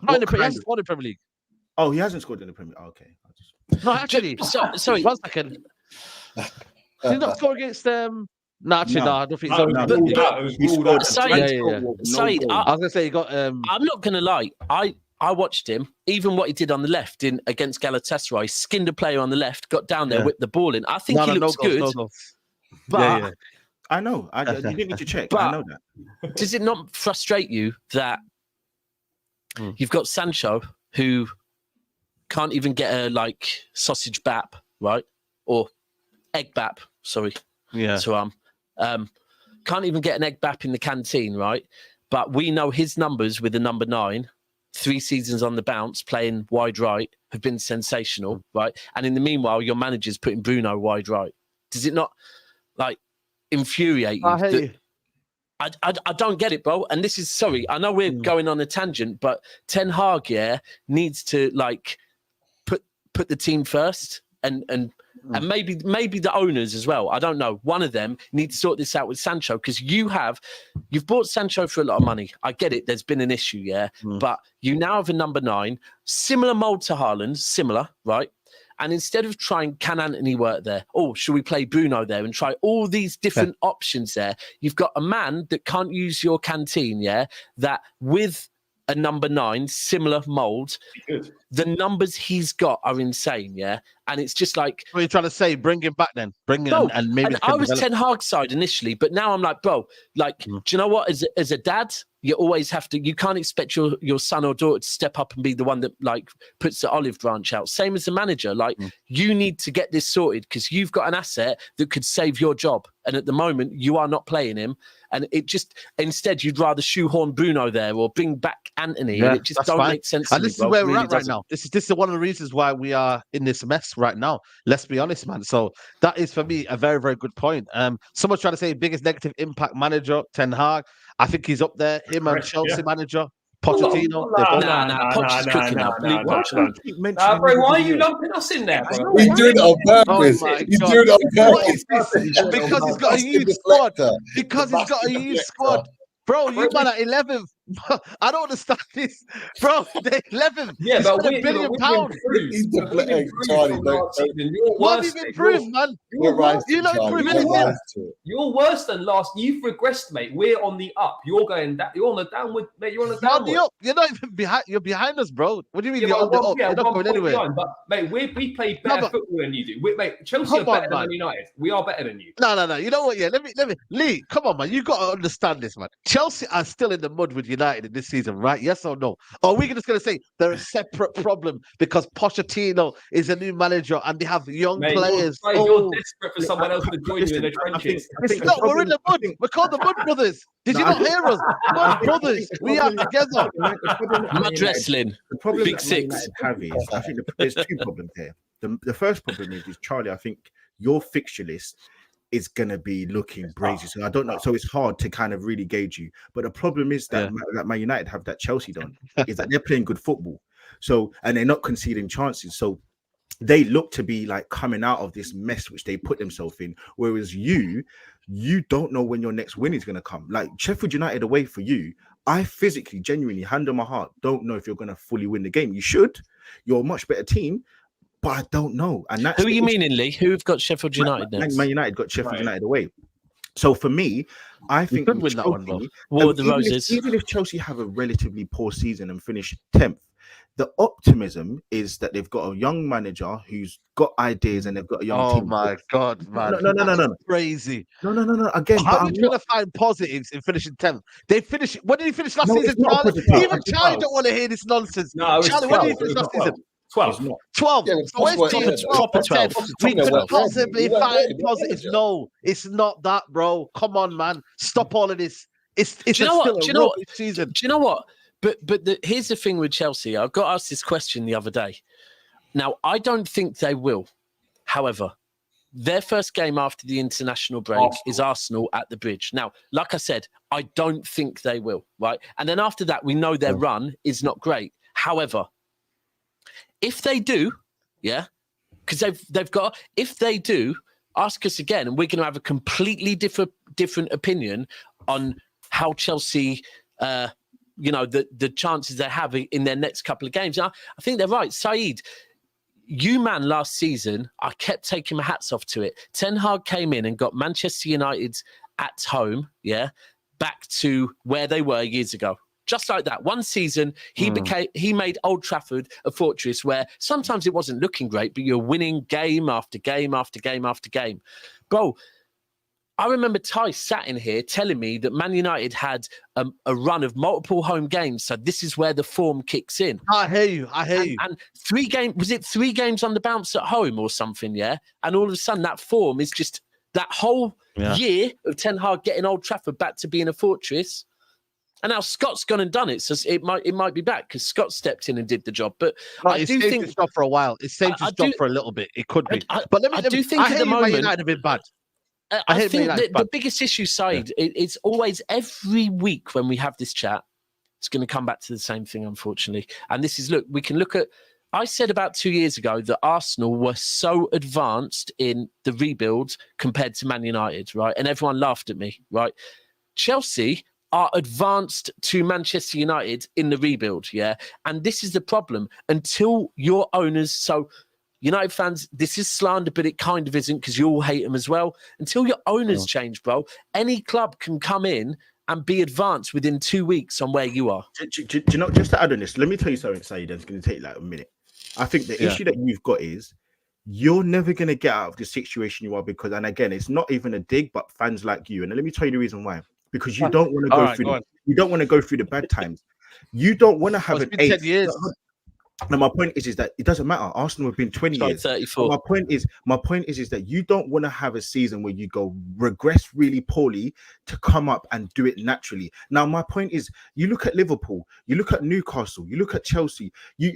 Not in the Premier League. Scored in the Premier League. Oh, he hasn't scored in the Premier League. Okay. No, actually. Sorry. 1 second. Did he not score against them? No, actually, no. I don't think he scored. Said, I was gonna say he got. I'm not gonna lie. I watched him. Even what he did on the left against Galatasaray, skinned a player on the left, got down there, whipped the ball in. I think he looks good. But I know. You didn't need to check. But I know that. Does it not frustrate you that you've got Sancho who can't even get a sausage bap, right? Or egg bap, sorry. Yeah. So can't even get an egg bap in the canteen, right? But we know his numbers with the number 9, 3 seasons on the bounce, playing wide right, have been sensational, right? And in the meanwhile, your manager's putting Bruno wide right. Does it not like infuriate you? I hear you. I don't get it, bro. And this is sorry. I know we're going on a tangent, but Ten Hag, needs to like put the team first, and maybe the owners as well. I don't know. One of them needs to sort this out with Sancho, because you've bought Sancho for a lot of money. I get it. There's been an issue, but you now have a number 9, similar mold to Haaland, similar, right? And instead of trying, can Anthony work there? Oh, should we play Bruno there and try all these different options there? You've got a man that can't use your canteen, that with a number 9, similar mold, the numbers he's got are insane, And it's just like... What are you trying to say? Bring him back then. Bring him and maybe... And I was Ten Hag side initially, but now I'm like, bro, like, do you know what? As a dad, you always have to... You can't expect your son or daughter to step up and be the one that, like, puts the olive branch out. Same as the manager. Like, you need to get this sorted because you've got an asset that could save your job. And at the moment, you are not playing him. And it just... Instead, you'd rather shoehorn Bruno there or bring back Anthony. And it just don't make sense and to this me, is where it we're really at right doesn't. now. This is one of the reasons why we are in this mess right now. Let's be honest, man. So that is for me a very, very good point. Someone's trying to say biggest negative impact manager, Ten Hag. I think he's up there. Him and Chelsea manager, Pochettino. Poch's cooking up. Bro, why are you lumping us in there, bro? He's doing it on purpose. He's doing it on purpose. Because he's got a youth squad. Because he's got a youth squad. Bro, you man at 11th. I don't understand this. Bro, they're 11th. Yeah, but £1 billion. He's the Charlie. What have you improved, man? You not improved anything. You're worse than last. You've regressed, mate. We're on the up. You're going down. You're on the downward, mate. You're on the downward. You're not even behind. You're behind us, bro. What do you mean you're on the up? You're not going anywhere. Behind, but mate, we play better football than you do. Mate, Chelsea are better than United. We are better than you. No. You know what? Yeah, let me. Lee, come on, man. You got to understand this, man. Chelsea are still in the mud with United in this season, right? Yes or no? Or are we just going to say they're a separate problem because Pochettino is a new manager and they have young players? You're desperate for someone else to join you in the trenches. We're in the mud. We're called the Mud Brothers. Did you not hear us? Mud Brothers. We are together. Mud wrestling. The problem Big Six. I think there's 2 problems here. The first problem is Charlie, I think your fixture list is going to be looking brazy. So I don't know. So it's hard to kind of really gauge you. But the problem is that Man United have that Chelsea don't, is that they're playing good football. So, and they're not conceding chances. So they look to be like coming out of this mess which they put themselves in. Whereas you don't know when your next win is going to come. Like Sheffield United away for you, I physically, genuinely, hand on my heart, don't know if you're going to fully win the game. You should. You're a much better team. But I don't know. And that's who are you meaning, Lee? Who've got Sheffield United next? Man United got Sheffield United away. So for me, I think could win that one, bro. Even if Chelsea have a relatively poor season and finish 10th, the optimism is that they've got a young manager who's got ideas and they've got a young team. Oh my God, man. No. Crazy. No. Again, how are you trying to find positives in finishing 10th? They finished. When did he finish last season, Charlie? Even Charlie don't want to hear this nonsense. No, Charlie, when did he finish last season? 12. 12. Yeah, so where's team 12 for 10? We could possibly find positives. No, it's not that, bro. Come on, man. Stop all of this. It's still a rubbish season. Do you know what? But here's the thing with Chelsea. I got asked this question the other day. Now, I don't think they will. However, their first game after the international break is Arsenal at the Bridge. Now, like I said, I don't think they will, right? And then after that, we know their run is not great. However, if they do, because they've got. If they do, ask us again, and we're going to have a completely different opinion on how Chelsea, the chances they have in their next couple of games. I think they're right, Saeed. You man, last season, I kept taking my hats off to it. Ten Hag came in and got Manchester United at home, back to where they were years ago. Just like that. One season, he made Old Trafford a fortress where sometimes it wasn't looking great, but you're winning game after game after game after game. Bro, I remember Ty sat in here telling me that Man United had a run of multiple home games, so this is where the form kicks in. I hear you. And 3 games, was it 3 games on the bounce at home or something, And all of a sudden, that form is just that whole year of Ten Hag getting Old Trafford back to being a fortress. And now Scott's gone and done it, so it might be back because Scott stepped in and did the job. But I do think his job for a while. It saved his job for a little bit. It could be. But I think at the moment United have been bad. I think the biggest issue, Said, it's always every week when we have this chat, it's going to come back to the same thing, unfortunately. And this is, we can look at, I said about 2 years ago that Arsenal were so advanced in the rebuild compared to Man United, right? And everyone laughed at me, right? Chelsea are advanced to Manchester United in the rebuild, yeah? And this is the problem. Until your owners, so United fans, this is slander, but it kind of isn't because you all hate them as well. Until your owners change, bro, any club can come in and be advanced within 2 weeks on where you are. Do you know, just to add on this, let me tell you something, Saeed, it's going to take like a minute. I think the issue that you've got is you're never going to get out of the situation you are because, and again, it's not even a dig, but fans like you. And let me tell you the reason why. Because you don't want to go through you don't want to go through the bad times. You don't want to have an 10 years. Now, my point is that it doesn't matter. Arsenal have been 20 years. 34. My point is that you don't want to have a season where you go regress really poorly to come up and do it naturally. Now, my point is, you look at Liverpool, you look at Newcastle, you look at Chelsea. You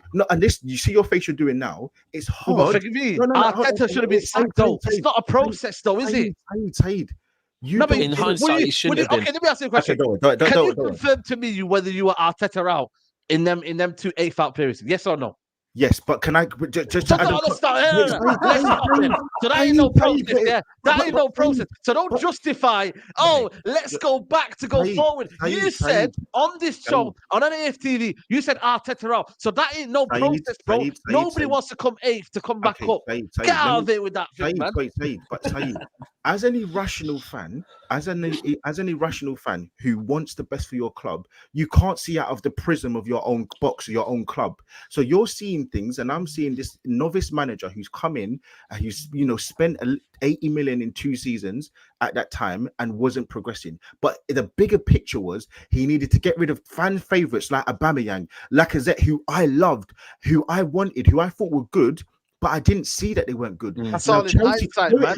see your face you're doing now. It's hard. Forgive me. Arteta should have been sacked though. It's not a process though, is it? Saeed. In hindsight, he shouldn't have been. Okay, let me ask you a question. Can you confirm to me whether you were Arteta out in them 2 8-out periods? Yes or no? Yes, but can I just So that ain't no process, yeah. That ain't no process. So don't justify, let's go back to go forward. You said on this show, on an AFTV, you said Arteta out. So that ain't no process, bro. Nobody wants to come 8th to come back up. Get out of there with that thing, man. Saeed, as an irrational fan, who wants the best for your club, you can't see out of the prism of your own box or your own club. So you're seeing things, and I'm seeing this novice manager who's come in and who's spent 80 million in 2 seasons at that time and wasn't progressing. But the bigger picture was he needed to get rid of fan favorites like Aubameyang, Lacazette, who I loved, who I wanted, who I thought were good. But I didn't see that they weren't good. That's all in hindsight, man.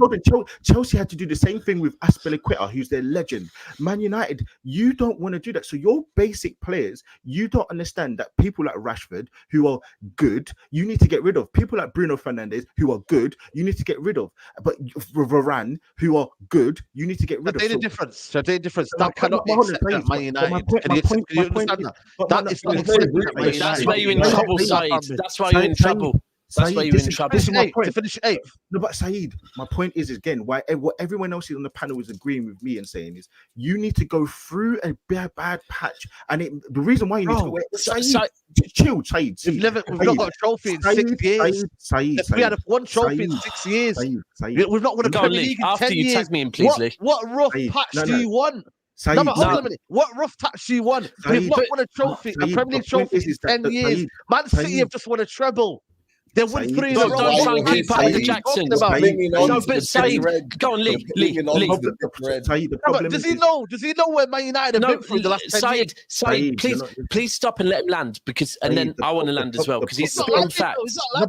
Chelsea had to do the same thing with Aspilicueta, who's their legend. Man United, you don't want to do that. So your basic players, you don't understand that people like Rashford, who are good, you need to get rid of. People like Bruno Fernandes, who are good, you need to get rid of. But Varane, who are good, you need to get rid of. There's a difference. That cannot be accepted at Man United. Can you understand that? That is not accepted at Man United. That's where you're in trouble, Saeed. That's why you're in trouble. That's why you're in trouble. To finish 8th. No, but Saeed, my point is again why what everyone else on the panel is agreeing with me and saying is you need to go through a bad patch, and the reason why you need to go. Chill, Saeed. We've not got a trophy in 6 years. Saeed, we had 1 trophy in 6 years. We've not won a Premier League in 10 years. Tag me in, please, Lee. What rough patch do you want? No, but hold on a minute. What rough patch do you want? We've not won a trophy, a Premier League trophy in 10 years. Man City have just won a treble. They won 3 in a row. Don't try and keep up with the Jacksons. No, but Saeed, go on, Lee. Does he know where Man United have been through the last 10 years? Saeed, please stop and let him land, and then I want to land as well, because he's on fact. It's not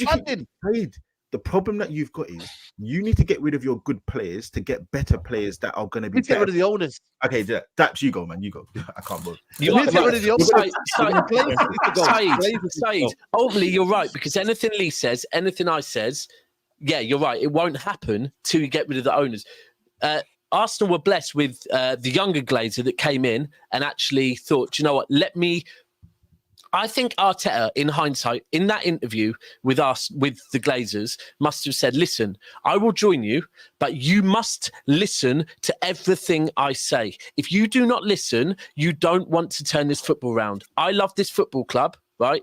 landing. Saeed, the problem that you've got is you need to get rid of your good players to get better players that are going to be better. Get rid of the owners. Okay, that's you go, man. You go. I can't move. You need to get rid of the owners. Saeed, overly, you're right, because anything Lee says, anything I says, yeah, you're right. It won't happen till you get rid of the owners. Arsenal were blessed with the younger Glazer that came in and actually thought, you know what, I think Arteta, in hindsight, in that interview with the Glazers, must have said, listen, I will join you, but you must listen to everything I say. If you do not listen, you don't want to turn this football round. I love this football club, right?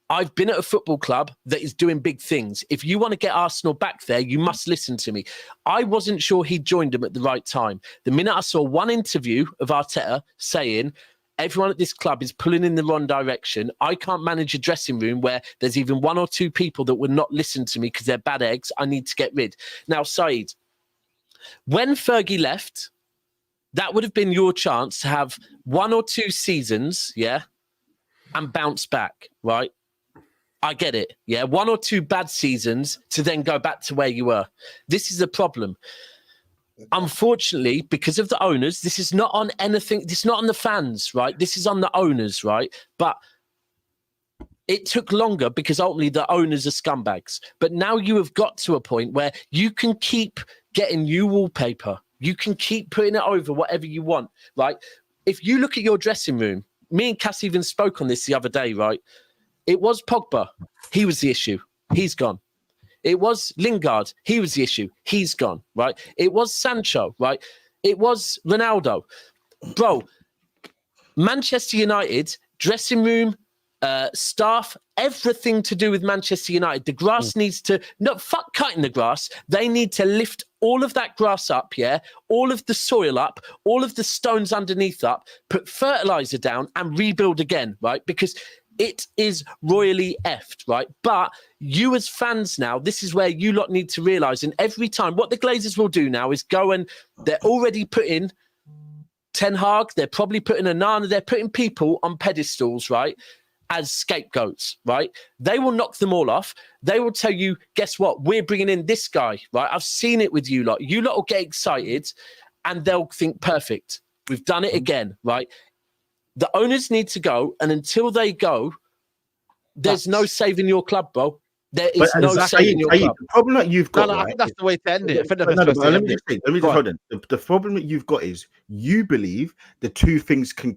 I've been at a football club that is doing big things. If you want to get Arsenal back there, you must listen to me. I wasn't sure he joined them at the right time. The minute I saw one interview of Arteta saying, everyone at this club is pulling in the wrong direction. I can't manage a dressing room where there's even 1 or 2 people that would not listen to me because they're bad eggs. I need to get rid. Now, Saeed, when Fergie left, that would have been your chance to have 1 or 2 seasons, yeah, and bounce back, right? I get it, yeah. 1 or 2 bad seasons to then go back to where you were. This is the problem. unfortunately, because of the owners, this is not on anything. This is not on the fans, right? This is on the owners, right? But it took longer because ultimately the owners are scumbags. But now you have got to a point where you can keep getting new wallpaper. You can keep putting it over whatever you want, right? If you look at your dressing room, me and Cass even spoke on this the other day, right? It was Pogba. He was the issue. He's gone. It was Lingard. He was the issue. He's gone, right? It was Sancho, right? It was Ronaldo. Bro, Manchester United, dressing room, staff, everything to do with Manchester United. The grass needs to, no, fuck cutting the grass. They need to lift all of that grass up, yeah? All of the soil up, all of the stones underneath up, put fertilizer down and rebuild again, right? Because it is royally effed, right? But you as fans now, this is where you lot need to realise, and every time, what the Glazers will do now is go and they're already putting Ten Hag, they're probably putting Onana, they're putting people on pedestals, right? As scapegoats, right? They will knock them all off. They will tell you, guess what? We're bringing in this guy, right? I've seen it with you lot. You lot will get excited and they'll think, perfect. We've done it again, right? The owners need to go, and until they go, there's no saving your club, bro. There is no saving your club. The problem that you've got, I think that's the way to end it. Let me just hold on. The problem that you've got is you believe the two things can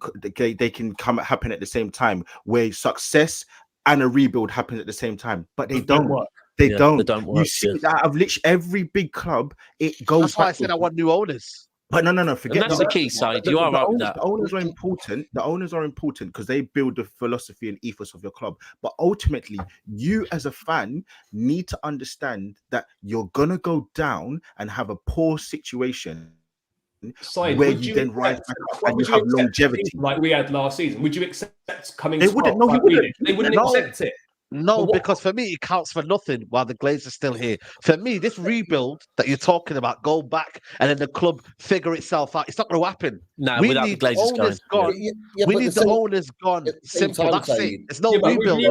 happen at the same time, where success and a rebuild happen at the same time, but they don't work. They don't work. You see that I've literally every big club, it goes. That's why I said I want new owners. But no, forget and that's the key side. You are right with that. The owners are important. The owners are important because they build the philosophy and ethos of your club. But ultimately, you as a fan need to understand that you're gonna go down and have a poor situation where you then rise back up and you have longevity, like we had last season. Would you accept coming? They wouldn't. No, they wouldn't accept it. No, because for me, it counts for nothing while the Glazers are still here. For me, this rebuild that you're talking about, go back and then the club figure itself out. It's not going to happen. No, we need the Glazers gone. We need the owners gone. Simple. That's it. There's no rebuild.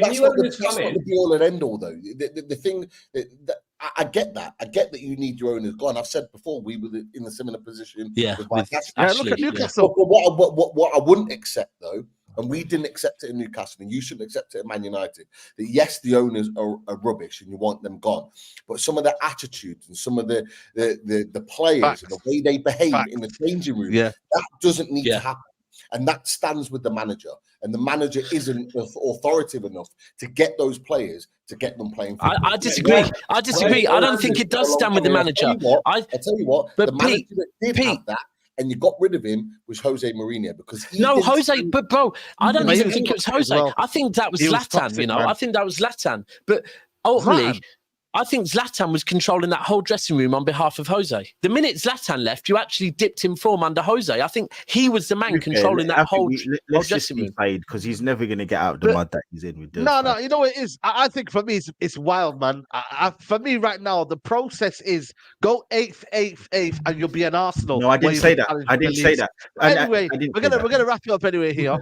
That's not the be all and end all, though. The thing that I get that. I get that you need your owners gone. I've said before we were in a similar position. With look at Newcastle. But what I wouldn't accept, though, and we didn't accept it in Newcastle, and you shouldn't accept it at Man United, that yes, the owners are rubbish and you want them gone, but some of their attitudes and some of the players and the way they behave in the changing room, that doesn't need to happen. And that stands with the manager. And the manager isn't authoritative enough to get those players, to get them playing football. I disagree. I don't think it does stand with the manager. I'll tell you what, but the manager that did have that, and you got rid of him, was Jose Mourinho, because but bro, I don't even think it was Jose. Well. I think that was Zlatan, I think that was Zlatan. But ultimately, I think Zlatan was controlling that whole dressing room on behalf of Jose. The minute Zlatan left, you actually dipped in form under Jose. I think he was the man controlling that whole dressing room. Because he's never going to get out of the mud that he's in with this. No, you know what it is? I think for me, it's wild, man. For me right now, the process is go 8th, and you'll be an Arsenal. No, I didn't say that. I didn't say that. Anyway, we're gonna wrap it up anyway here.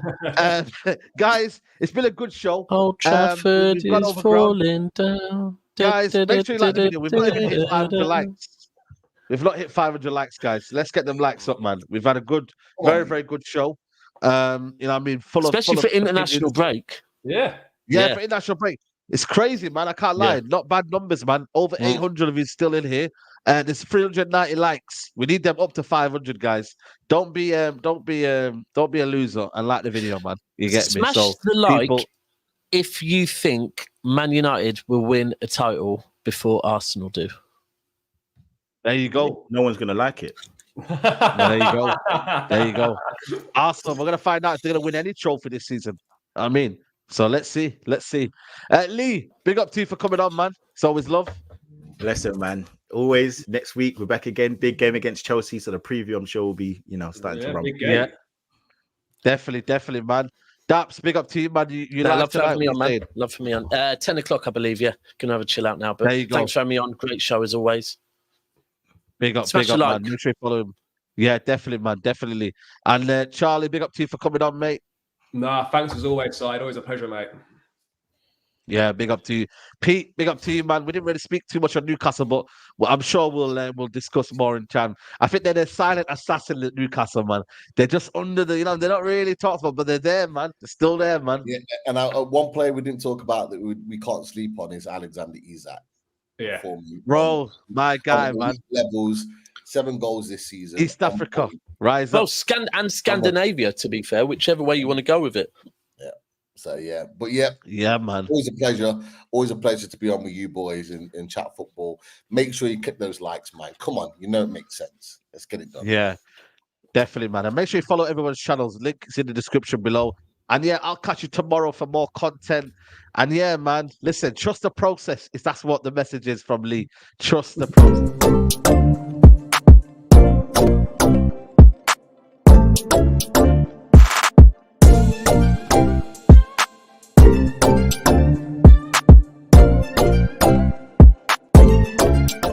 Guys, it's been a good show. Old Trafford is falling down. Guys, make sure you like the video. We've not even hit 500 likes. We've not hit 500 likes, guys. Let's get them likes up, man. We've had a good, very, very good show. You know what I mean? Especially for international break. Yeah, for international break. It's crazy, man. I can't lie. Not bad numbers, man. Over 800 of you still in here. And there's 390 likes. We need them up to 500, guys. Don't be a loser and like the video, man. You get me? Smash the like if you think Man United will win a title before Arsenal do. There you go. No one's going to like it. There you go. Arsenal, we're going to find out if they're going to win any trophy this season. I mean, so let's see. Lee, big up to you for coming on, man. It's always love. Listen, man. Always. Next week, we're back again. Big game against Chelsea. So the preview, I'm sure, will be, starting to run. Yeah. Definitely, man. Daps, big up to you, man. You love to have me on, man. Love for me on. 10 o'clock, I believe. Yeah, gonna have a chill out now. But there you go. Thanks for having me on. Great show as always. Big up, man. Make sure you follow him. Yeah, definitely, man. Definitely. And Charlie, big up to you for coming on, mate. Nah, thanks as always, Side. Always a pleasure, mate. Yeah, big up to you, Pete. Big up to you, man. We didn't really speak too much on Newcastle, but I'm sure we'll discuss more in time. I think they're the silent assassin at Newcastle, man. They're just under the, they're not really talked about, but they're there, man. They're still there, man. Yeah, and one player we didn't talk about that we can't sleep on is Alexander Isak. Yeah, bro, my guy, man. Levels, 7 goals this season. East Africa, rise well, up. Scandinavia, to be fair, whichever way you want to go with it. Yeah. So yeah, but yeah, man. Always a pleasure to be on with you boys and chat football. Make sure you click those likes, man. Come on, it makes sense. Let's get it done. Yeah, definitely, man. And make sure you follow everyone's channels. Link is in the description below. And yeah, I'll catch you tomorrow for more content. And yeah, man, listen, trust the process. That's what the message is from Lee. Trust the process.